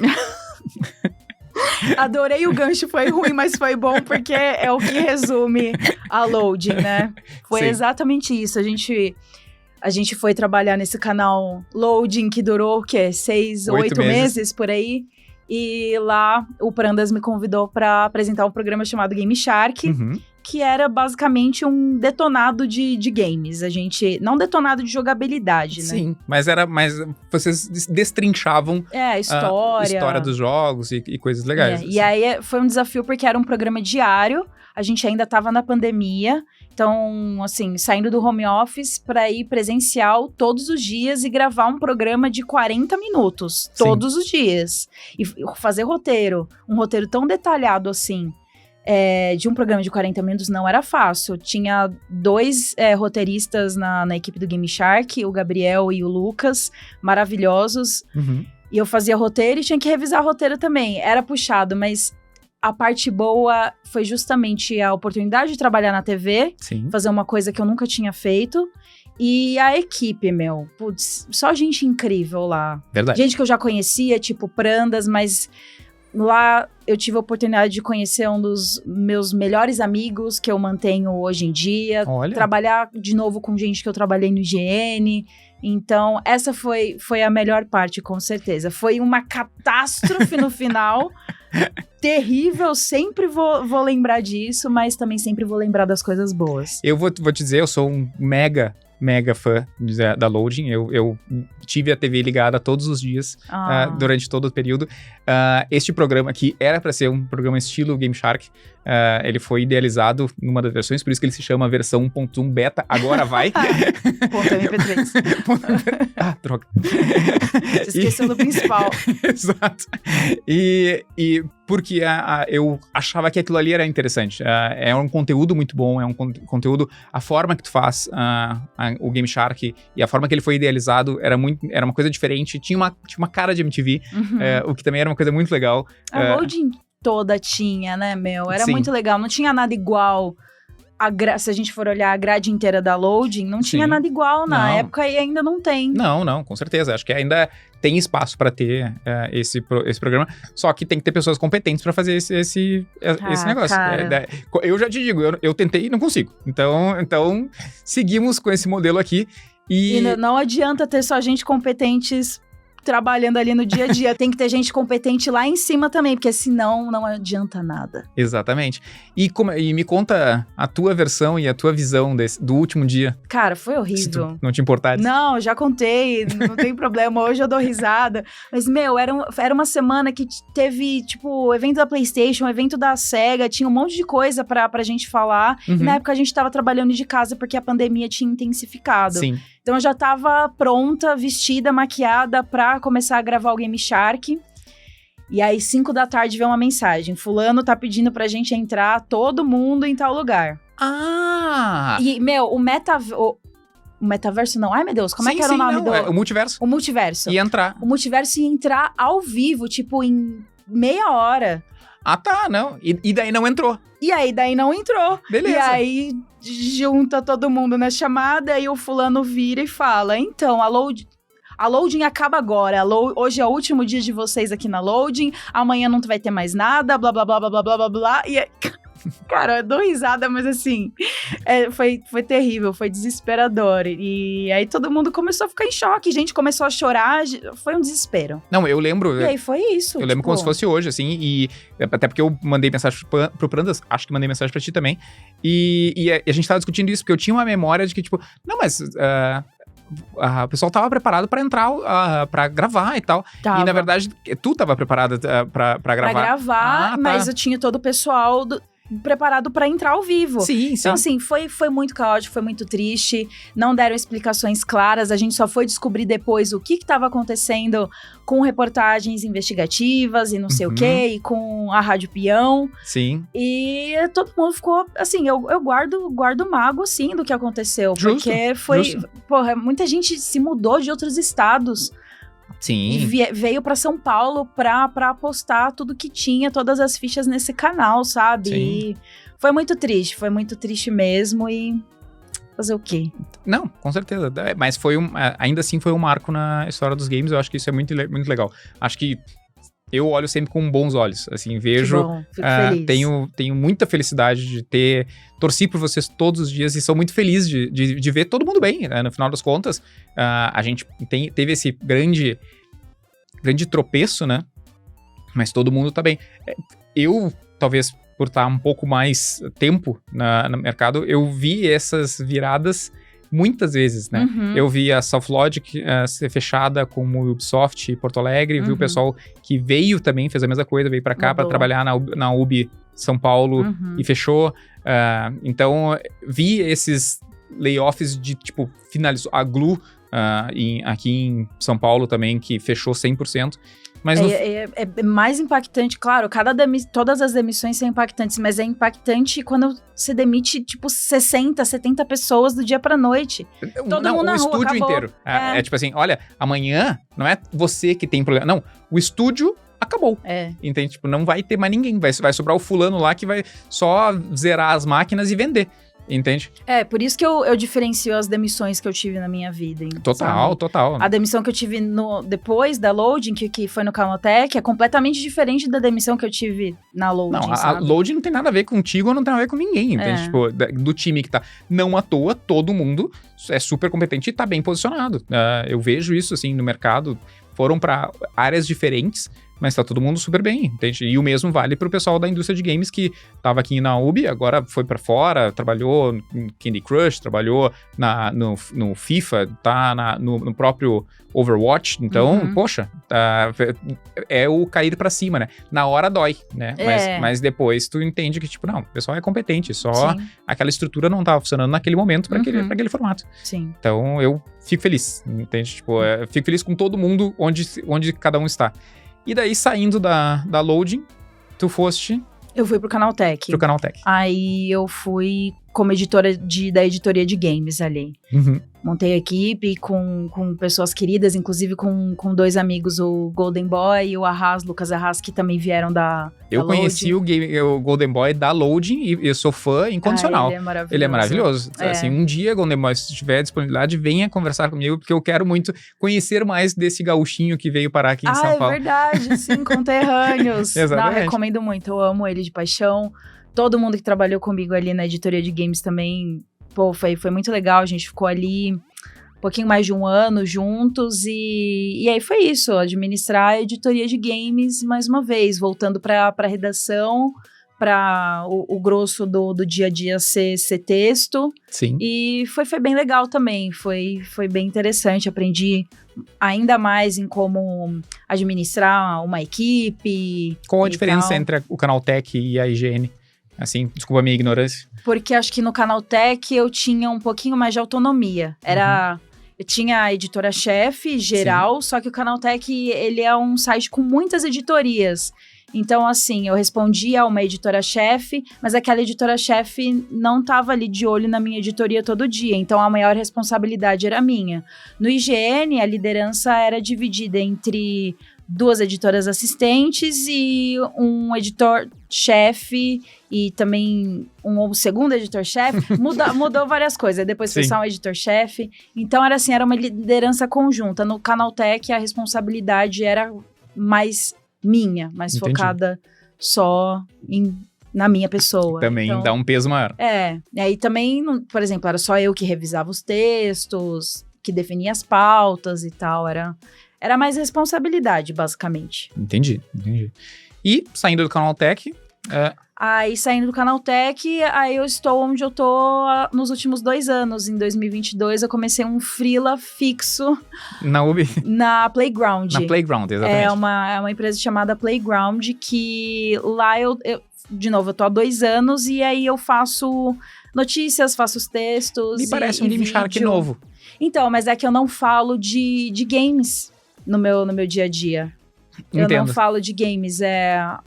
Adorei o gancho, foi ruim, mas foi bom, porque é o que resume a Loading, né? Foi Sim. Exatamente isso, a gente foi trabalhar nesse canal Loading, que durou, o quê? 6, 8 meses por aí. E lá, o Prandas me convidou para apresentar um programa chamado Game Shark, que era basicamente um detonado de games. Não detonado de jogabilidade, né? Sim, mas vocês destrinchavam a história dos jogos e coisas legais. Assim. E aí foi um desafio porque era um programa diário, a gente ainda estava na pandemia, então, assim, saindo do home office para ir presencial todos os dias e gravar um programa de 40 minutos, todos os dias. E fazer um roteiro tão detalhado assim, de um programa de 40 minutos não era fácil. Tinha 2 roteiristas na equipe do Game Shark, o Gabriel e o Lucas, maravilhosos. E eu fazia roteiro e tinha que revisar roteiro também. Era puxado, mas a parte boa foi justamente a oportunidade de trabalhar na TV, Sim. fazer uma coisa que eu nunca tinha feito. E a equipe, putz, só gente incrível lá. Verdade. Gente que eu já conhecia, tipo Prandas, mas lá eu tive a oportunidade de conhecer um dos meus melhores amigos que eu mantenho hoje em dia. Olha. Trabalhar de novo com gente que eu trabalhei no IGN. Então, essa foi a melhor parte, com certeza. Foi uma catástrofe no final. Terrível, sempre vou lembrar disso, mas também sempre vou lembrar das coisas boas. Eu vou te dizer, eu sou um mega fã da Loading. Eu tive a TV ligada todos os dias, durante todo o período. Este programa aqui era para ser um programa estilo Game Shark. Ele foi idealizado numa das versões, por isso que ele se chama versão 1.1 beta. Agora vai. .mp3. Droga. Você esqueceu do principal. Exato. E porque eu achava que aquilo ali era interessante. É um conteúdo muito bom, é um conteúdo... A forma que tu faz o Game Shark e a forma que ele foi idealizado era uma coisa diferente. Tinha uma cara de MTV, o que também era uma coisa muito legal. A Loading toda tinha, né, Era Sim. muito legal. Não tinha nada igual... Se a gente for olhar a grade inteira da Loading, não tinha nada igual na época e ainda não tem. Não, com certeza. Acho que ainda tem espaço para ter esse programa, só que tem que ter pessoas competentes para fazer esse negócio. Eu já te digo, eu tentei e não consigo. Então seguimos com esse modelo aqui. E não adianta ter só gente competentes trabalhando ali no dia a dia. Tem que ter gente competente lá em cima também, porque senão não adianta nada. Exatamente. E me conta a tua versão e a tua visão do último dia. Cara, foi horrível. Se tu não te importares. Não, já contei, não tem problema. Hoje eu dou risada. Mas, era uma semana que teve, tipo, evento da PlayStation, evento da Sega, tinha um monte de coisa pra gente falar. Uhum. E na época a gente tava trabalhando de casa porque a pandemia tinha intensificado. Sim. Então eu já tava pronta, vestida, maquiada pra começar a gravar o Game Shark. E aí, 5 da tarde, veio uma mensagem. Fulano tá pedindo pra gente entrar, todo mundo em tal lugar. E, o metaverso não. Ai, meu Deus, como é que era o nome do... o multiverso. O multiverso. Ia entrar. O multiverso ia entrar ao vivo, tipo, em meia hora. Ah, tá, não. E daí não entrou. E aí, daí não entrou. Beleza. E aí, junta todo mundo na chamada, e o fulano vira e fala, então, a Loading acaba agora. Hoje é o último dia de vocês aqui na Loading. Amanhã não vai ter mais nada, blá, blá, blá, blá, blá, blá, blá, blá. E cara, eu dou risada, mas assim, foi terrível, foi desesperador. E aí todo mundo começou a ficar em choque, gente começou a chorar, foi um desespero. Não, eu lembro... E aí foi isso. Eu lembro como se fosse hoje, assim, e até porque eu mandei mensagem pro Prandas, acho que mandei mensagem pra ti também, e a gente tava discutindo isso, porque eu tinha uma memória de que, tipo, não, mas... o pessoal tava preparado pra entrar, pra gravar e tal. Tava. E, na verdade, tu tava preparada pra gravar. Pra gravar, mas eu tinha todo o pessoal preparado pra entrar ao vivo. Sim, Então, assim, foi muito caótico, foi muito triste. Não deram explicações claras. A gente só foi descobrir depois o que estava acontecendo com reportagens investigativas e não sei o quê, e com a Rádio Peão. Sim. E todo mundo ficou, assim, eu guardo mágoa, sim, do que aconteceu. Justo, porque foi, justo. Porra, muita gente se mudou de outros estados. Sim. E veio pra São Paulo pra apostar tudo que tinha, todas as fichas nesse canal, sabe? Sim. E foi muito triste mesmo, e fazer o quê? Não, com certeza. Mas ainda assim foi um marco na história dos games. Eu acho que isso é muito, muito legal. Acho que eu olho sempre com bons olhos. Assim, vejo... Que bom, fico feliz. Tenho muita felicidade de torci por vocês todos os dias e sou muito feliz de ver todo mundo bem, né? No final das contas, a gente teve esse grande tropeço, né? Mas todo mundo tá bem. Eu, talvez por estar um pouco mais tempo no mercado, eu vi essas viradas muitas vezes, né? Uhum. Eu vi a South Logic ser fechada com o Ubisoft Porto Alegre, vi o pessoal que veio também, fez a mesma coisa, veio pra cá pra trabalhar na Ubi São Paulo e fechou. Então, vi esses layoffs de, tipo, finalizou. A Glu, aqui em São Paulo também, que fechou 100%. Mas é mais impactante, claro, todas as demissões são impactantes, mas é impactante quando você demite, tipo, 60, 70 pessoas do dia pra noite. Todo mundo na rua, estúdio acabou. inteiro. É tipo assim, olha, amanhã não é você que tem problema. Não, o estúdio acabou. Entende? Tipo, não vai ter mais ninguém. Vai sobrar o fulano lá que vai só zerar as máquinas e vender. Entende? Por isso que eu diferencio as demissões que eu tive na minha vida. Total. A demissão que eu tive depois da Loading, que foi no Canaltech, é completamente diferente da demissão que eu tive na Loading, Não, a Loading não tem nada a ver contigo, não tem nada a ver com ninguém, entende? Tipo, do time que tá... Não à toa, todo mundo é super competente e tá bem posicionado. Eu vejo isso, assim, no mercado. Foram pra áreas diferentes, mas tá todo mundo super bem, entende? E o mesmo vale pro pessoal da indústria de games que tava aqui na UB, agora foi pra fora, trabalhou em Candy Crush, trabalhou no FIFA, tá no próprio Overwatch. Então, poxa, é o cair pra cima, né? Na hora dói, né? Mas depois tu entende que, tipo, não, o pessoal é competente, só aquela estrutura não tava funcionando naquele momento pra aquele formato. Sim. Então, eu fico feliz, entende? Tipo, fico feliz com todo mundo onde cada um está. E daí, saindo da Loading, tu foste... Eu fui pro Canaltech. Aí eu fui como editora da editoria de games ali. Montei a equipe com pessoas queridas, inclusive com 2 amigos, o Golden Boy e o Lucas Arras, que também vieram da Eu conheci o Golden Boy da Loading e eu sou fã incondicional. Ele é maravilhoso. Assim, um dia, Golden Boy, se tiver disponibilidade, venha conversar comigo, porque eu quero muito conhecer mais desse gauchinho que veio parar aqui em São Paulo. É verdade, sim, conterrâneos. Exatamente. Não, recomendo muito, eu amo ele de paixão. Todo mundo que trabalhou comigo ali na editoria de games também, pô, foi muito legal. A gente ficou ali um pouquinho mais de 1 ano juntos e aí foi isso, administrar a editoria de games mais uma vez, voltando para a redação, para o grosso do dia a dia ser texto. Sim. E foi bem legal também, foi bem interessante, aprendi ainda mais em como administrar uma equipe. Qual a diferença entre o Canaltech e a IGN? Assim, desculpa a minha ignorância. Porque acho que no Canaltech eu tinha um pouquinho mais de autonomia. Eu tinha a editora-chefe geral, só que o Canaltech, ele é um site com muitas editorias. Então, assim, eu respondia a uma editora-chefe, mas aquela editora-chefe não estava ali de olho na minha editoria todo dia. Então, a maior responsabilidade era minha. No IGN, a liderança era dividida entre 2 editoras assistentes e um editor-chefe e também um segundo editor-chefe. Mudou várias coisas. Depois foi só um editor-chefe. Então, era assim, era uma liderança conjunta. No Canaltech, a responsabilidade era mais minha, mais focada só na minha pessoa. Também então, dá um peso maior. E aí também, por exemplo, era só eu que revisava os textos, que definia as pautas e tal. Era mais responsabilidade, basicamente. Entendi. E, saindo do Canaltech... Aí, saindo do Canaltech, aí eu estou onde eu tô nos últimos 2 anos. Em 2022, eu comecei um freela fixo... Na UB? Na Playground. Na Playground, exatamente. É uma empresa chamada Playground, que lá de novo, eu tô há 2 anos, e aí eu faço notícias, faço os textos. Me parece um Game Shark novo. Então, mas é que eu não falo de games no meu dia a dia. Entendo. Eu não falo de games,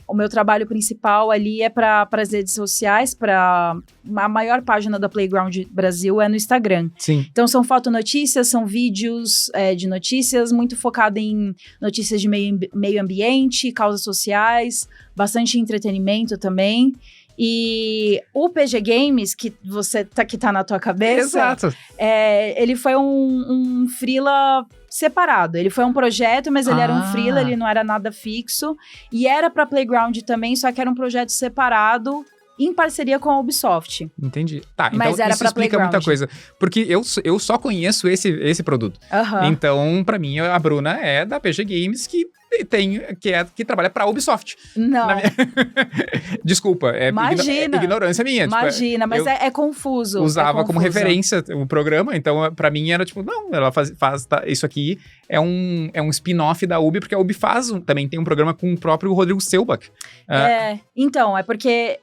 o meu trabalho principal ali é para as redes sociais, a maior página da Playground Brasil é no Instagram. Sim. Então são fotonotícias, são vídeos de notícias, muito focado em notícias de meio ambiente, causas sociais, bastante entretenimento também. E o PG Games, que que tá na tua cabeça... Exato. Ele foi um freela separado. Ele foi um projeto, mas ele era um freela, ele não era nada fixo. E era pra Playground também, só que era um projeto separado, em parceria com a Ubisoft. Entendi. Tá, mas então era isso explica muita coisa. Porque eu só conheço esse produto. Então, pra mim, a Bruna é da PG Games, que trabalha pra Ubisoft. Não. Desculpa, ignorância minha. Imagina, tipo, mas é confuso. Usava como referência o programa, então pra mim era tipo, não, ela faz isso aqui é um spin-off da Ubi, porque a Ubi também tem um programa com o próprio Rodrigo Selbach. Então, é porque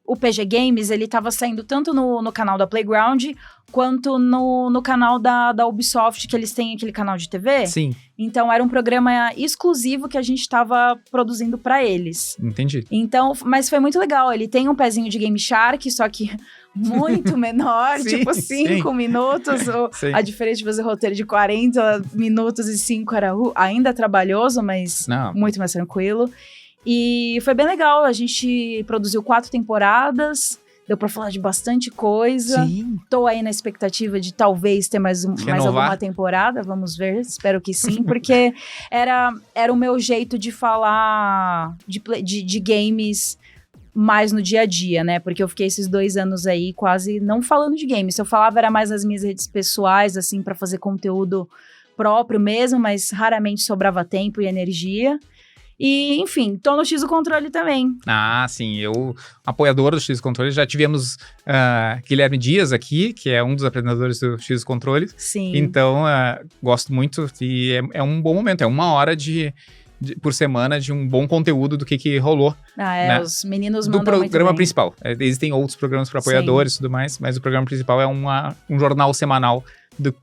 o PG Games, ele tava saindo tanto no canal da Playground, quanto no canal da Ubisoft, que eles têm aquele canal de TV. Sim. Então, era um programa exclusivo que a gente tava produzindo pra eles. Entendi. Então, mas foi muito legal. Ele tem um pezinho de Game Shark, só que muito menor, Sim, tipo 5 minutos. Ou a diferença de fazer roteiro de 40 minutos e 5 era ainda trabalhoso, mas muito mais tranquilo. E foi bem legal, a gente produziu 4 temporadas, deu pra falar de bastante coisa. Sim. Tô aí na expectativa de talvez ter mais alguma temporada, vamos ver, espero que sim, porque era o meu jeito de falar de games mais no dia a dia, né? Porque eu fiquei esses 2 anos aí quase não falando de games. Se eu falava era mais nas minhas redes pessoais, assim, pra fazer conteúdo próprio mesmo, mas raramente sobrava tempo e energia. E, enfim, tô no X do Controle também. Ah, sim, eu, apoiador do X do Controle, já tivemos Guilherme Dias aqui, que é um dos apresentadores do X do Controle. Sim. Então, gosto muito e é um bom momento, é 1 hora por semana de um bom conteúdo do que rolou. Né? Os meninos mandam do programa muito bem. Principal. Existem outros programas para apoiadores e tudo mais, mas o programa principal é um jornal semanal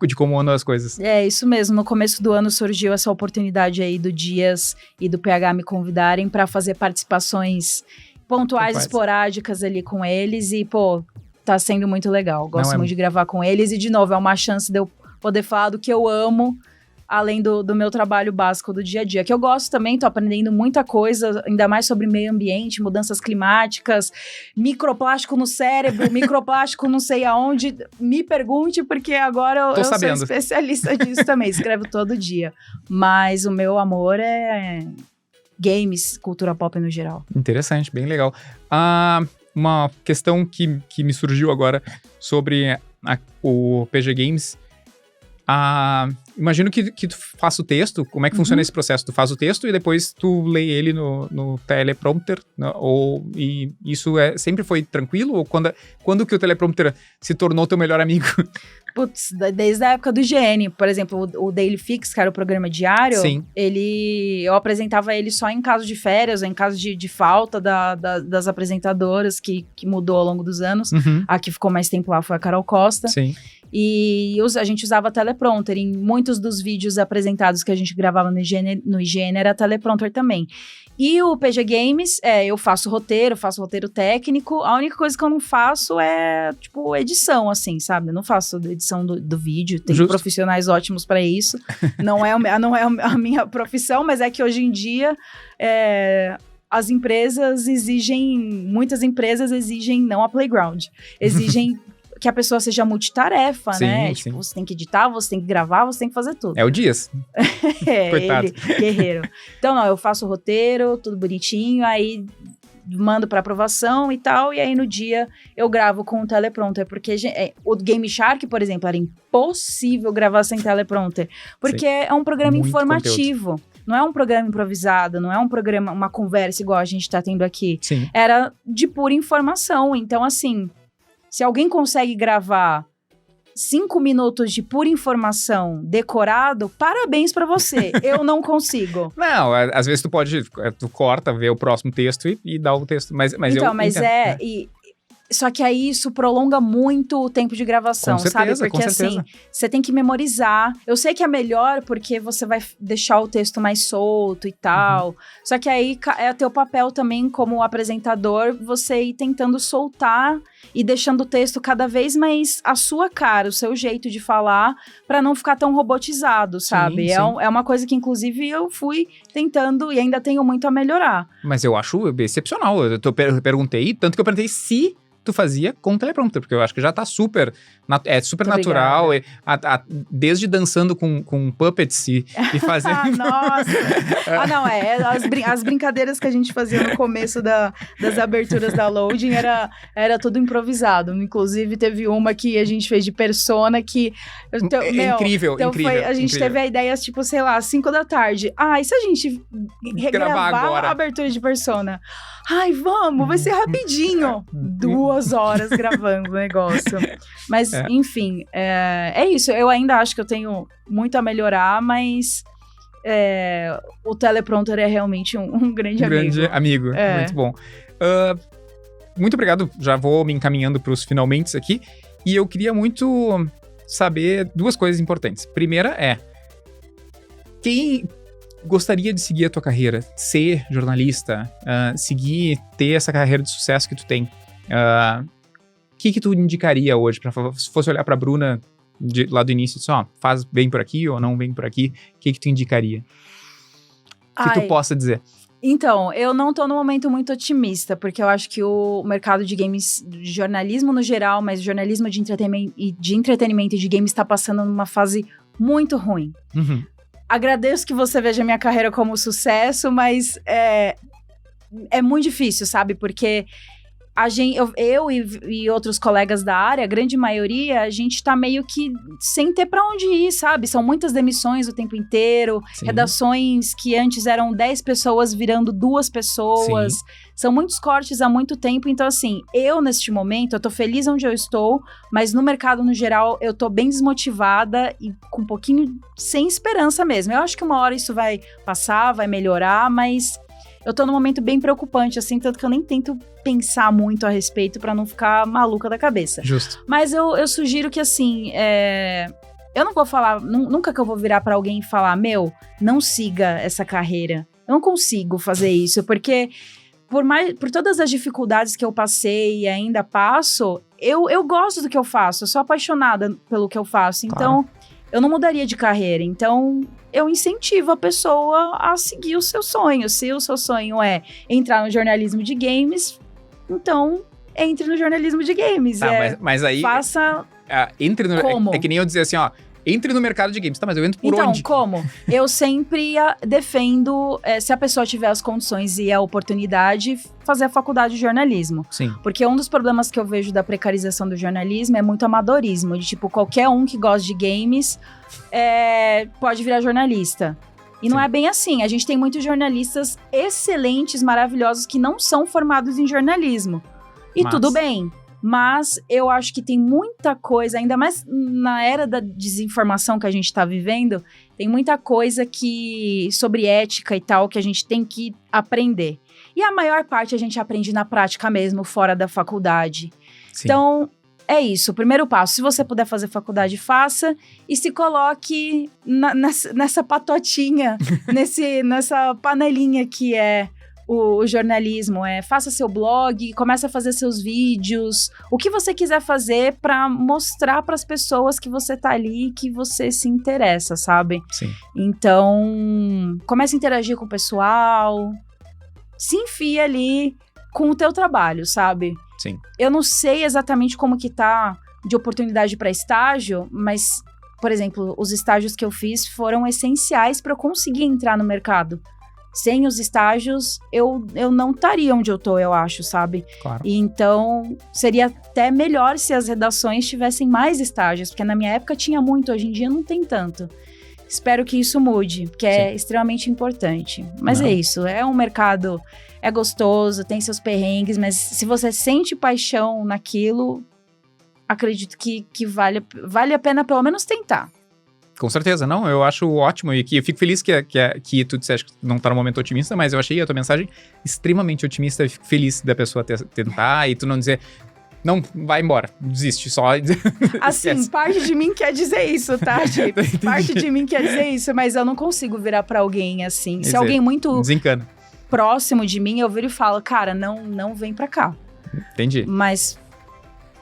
de como andam as coisas. É, isso mesmo. No começo do ano surgiu essa oportunidade aí do Dias e do PH me convidarem para fazer participações pontuais, esporádicas ali com eles e, pô, tá sendo muito legal. Gosto muito de gravar com eles e, de novo, é uma chance de eu poder falar do que eu amo, além do meu trabalho básico do dia a dia, que eu gosto também, tô aprendendo muita coisa, ainda mais sobre meio ambiente, mudanças climáticas, microplástico no cérebro, microplástico não sei aonde, me pergunte, porque agora eu sou especialista disso também, escrevo todo dia, mas o meu amor é games, cultura pop no geral. Interessante, bem legal. Uma questão que me surgiu agora sobre o PG Games. Imagino que tu faça o texto. Como é que funciona esse processo? Tu faz o texto e depois tu lê ele no teleprompter? E isso sempre foi tranquilo? Ou quando que o teleprompter se tornou teu melhor amigo? Putz, desde a época do IGN, por exemplo, o Daily Fix, que era o programa diário, Sim. Eu apresentava ele só em caso de férias, ou em caso de falta das apresentadoras, que mudou ao longo dos anos. Uhum. A que ficou mais tempo lá foi a Carol Costa. Sim. E a gente usava teleprompter. Em muitos dos vídeos apresentados que a gente gravava no IGN era teleprompter também. E o PG Games, eu faço roteiro técnico. A única coisa que eu não faço é, tipo, edição, assim, sabe? Eu não faço edição do vídeo. Tem profissionais ótimos para isso. Não é a minha profissão, mas é que hoje em dia as empresas muitas empresas exigem, não a Playground, exigem que a pessoa seja multitarefa, né? Sim. Tipo, você tem que editar, você tem que gravar, você tem que fazer tudo. É o Dias. Coitado. Ele, guerreiro. Então, eu faço o roteiro, tudo bonitinho, aí mando para aprovação e tal, e aí no dia eu gravo com o teleprompter, porque o Game Shark, por exemplo, era impossível gravar sem teleprompter, porque é um programa muito informativo. Conteúdo. Não é um programa improvisado, não é um programa, uma conversa igual a gente tá tendo aqui. Sim. Era de pura informação. Então, assim, se alguém consegue gravar 5 minutos de pura informação decorado, parabéns pra você. Eu não consigo. Não, às vezes tu corta, vê o próximo texto e dá o texto. Mas só que aí isso prolonga muito o tempo de gravação, sabe? Porque assim, você tem que memorizar. Eu sei que é melhor porque você vai deixar o texto mais solto e tal. Só que aí é teu papel também como apresentador, você ir tentando soltar e deixando o texto cada vez mais a sua cara, o seu jeito de falar, pra não ficar tão robotizado, sabe? Sim. É uma coisa que, inclusive, eu fui tentando e ainda tenho muito a melhorar. Mas eu acho excepcional. Eu perguntei, tanto que eu perguntei se tu fazia com teleprompter, porque eu acho que já tá super natural, desde dançando com puppets e fazendo... Nossa! Não, as brincadeiras que a gente fazia no começo das aberturas da Loading era tudo improvisado, inclusive teve uma que a gente fez de Persona que... incrível. A gente teve a ideia, tipo, sei lá, 5 da tarde. E se a gente regravar agora a abertura de Persona? Vamos, vai ser rapidinho. 2 horas gravando o negócio. Mas, enfim, é isso. Eu ainda acho que eu tenho muito a melhorar, mas o teleprompter é realmente um grande amigo. Grande amigo, muito bom. Muito obrigado, já vou me encaminhando para os finalmente aqui. E eu queria muito saber 2 coisas importantes. Primeira quem gostaria de seguir a tua carreira, ser jornalista, ter essa carreira de sucesso que tu tem, que tu indicaria hoje? Se fosse olhar pra Bruna lá do início, só faz bem por aqui ou não bem por aqui, o que tu indicaria? Que tu possa dizer. Então, eu não tô num momento muito otimista, porque eu acho que o mercado de games, de jornalismo no geral, mas jornalismo de entretenimento e de games tá passando numa fase muito ruim. Agradeço que você veja a minha carreira como sucesso, mas é muito difícil, sabe? Porque eu e outros colegas da área, a grande maioria, a gente tá meio que sem ter pra onde ir, sabe? São muitas demissões o tempo inteiro, Sim. redações que antes eram 10 pessoas virando 2 pessoas. Sim. São muitos cortes há muito tempo, então assim, neste momento, eu tô feliz onde eu estou, mas no mercado no geral, eu tô bem desmotivada e com um pouquinho sem esperança mesmo. Eu acho que uma hora isso vai passar, vai melhorar, mas eu tô num momento bem preocupante, assim, tanto que eu nem tento pensar muito a respeito pra não ficar maluca da cabeça. Justo. Mas eu sugiro que, assim, eu não vou falar, nunca que eu vou virar pra alguém e falar, não siga essa carreira. Eu não consigo fazer isso, porque por todas as dificuldades que eu passei e ainda passo, eu gosto do que eu faço, eu sou apaixonada pelo que eu faço, então eu não mudaria de carreira, então eu incentivo a pessoa a seguir o seu sonho. Se o seu sonho é entrar no jornalismo de games, então entre no jornalismo de games. Mas aí... Faça... Entre no... Como? É que nem eu dizer assim, ó, entre no mercado de games. Tá, mas eu entro por onde? Então, como? Eu sempre defendo, se a pessoa tiver as condições e a oportunidade, fazer a faculdade de jornalismo. Sim. Porque um dos problemas que eu vejo da precarização do jornalismo é muito amadorismo. De tipo, qualquer um que gosta de games pode virar jornalista. E Sim. não é bem assim. A gente tem muitos jornalistas excelentes, maravilhosos, que não são formados em jornalismo. E tudo bem. Mas eu acho que tem muita coisa, ainda mais na era da desinformação que a gente tá vivendo, tem muita coisa sobre ética e tal, que a gente tem que aprender. E a maior parte a gente aprende na prática mesmo, fora da faculdade. Sim. Então, é isso. O primeiro passo, se você puder fazer faculdade, faça. E se coloque nessa patotinha, nessa panelinha que é o jornalismo. Faça seu blog, comece a fazer seus vídeos, o que você quiser fazer para mostrar para as pessoas que você tá ali e que você se interessa, sabe? Sim. Então, comece a interagir com o pessoal, se enfia ali com o teu trabalho, sabe? Sim. Eu não sei exatamente como que tá de oportunidade para estágio, mas, por exemplo, os estágios que eu fiz foram essenciais para eu conseguir entrar no mercado. Sem os estágios, eu não estaria onde eu tô, eu acho, sabe? Claro. E então, seria até melhor se as redações tivessem mais estágios, porque na minha época tinha muito, hoje em dia não tem tanto. Espero que isso mude, porque é extremamente importante. Mas é isso, é um mercado, é gostoso, tem seus perrengues, mas se você sente paixão naquilo, acredito que vale a pena pelo menos tentar. Com certeza, não, eu acho ótimo e que eu fico feliz que tu disseste que não tá no momento otimista, mas eu achei a tua mensagem extremamente otimista e fico feliz da pessoa tentar e tu não dizer, não, vai embora, desiste, só... Assim, parte de mim quer dizer isso, tá, gente? Parte de mim quer dizer isso, mas eu não consigo virar pra alguém assim. Se alguém muito desencana. Próximo de mim, eu viro e falo, cara, não vem pra cá. Entendi. Mas...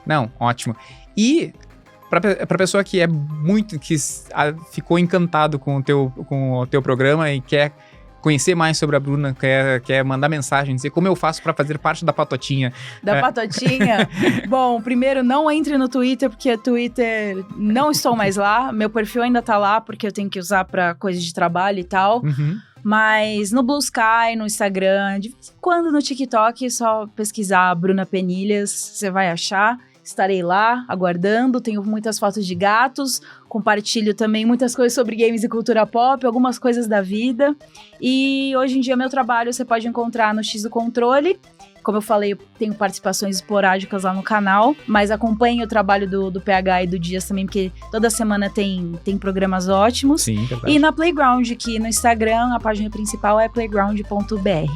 Não, ótimo. E... Pra pessoa que ficou encantado com o teu programa e quer conhecer mais sobre a Bruna, quer mandar mensagem, dizer como eu faço pra fazer parte da patotinha. Patotinha? Bom, primeiro, não entre no Twitter, porque Twitter não estou mais lá. Meu perfil ainda tá lá, porque eu tenho que usar pra coisa de trabalho e tal. Uhum. Mas no Blue Sky, no Instagram, de vez em quando no TikTok, é só pesquisar Bruna Penilhas, você vai achar. Estarei lá, aguardando, tenho muitas fotos de gatos, compartilho também muitas coisas sobre games e cultura pop, algumas coisas da vida. E hoje em dia meu trabalho você pode encontrar no X do Controle. Como eu falei, eu tenho participações esporádicas lá no canal, mas acompanhe o trabalho do PH e do Dias também, porque toda semana tem programas ótimos. Sim, verdade. E na Playground, que no Instagram, a página principal é playground.br.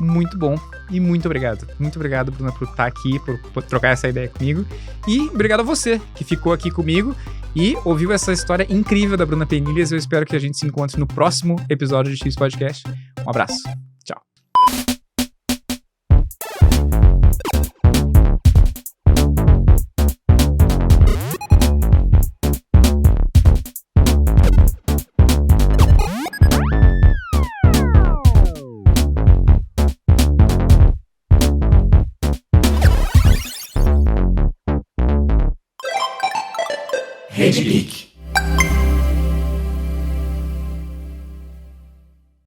Muito bom. E muito obrigado. Muito obrigado, Bruna, por estar aqui, por trocar essa ideia comigo. E obrigado a você que ficou aqui comigo e ouviu essa história incrível da Bruna Penilhas. Eu espero que a gente se encontre no próximo episódio de X Podcast. Um abraço. Tchau. Rede Geek.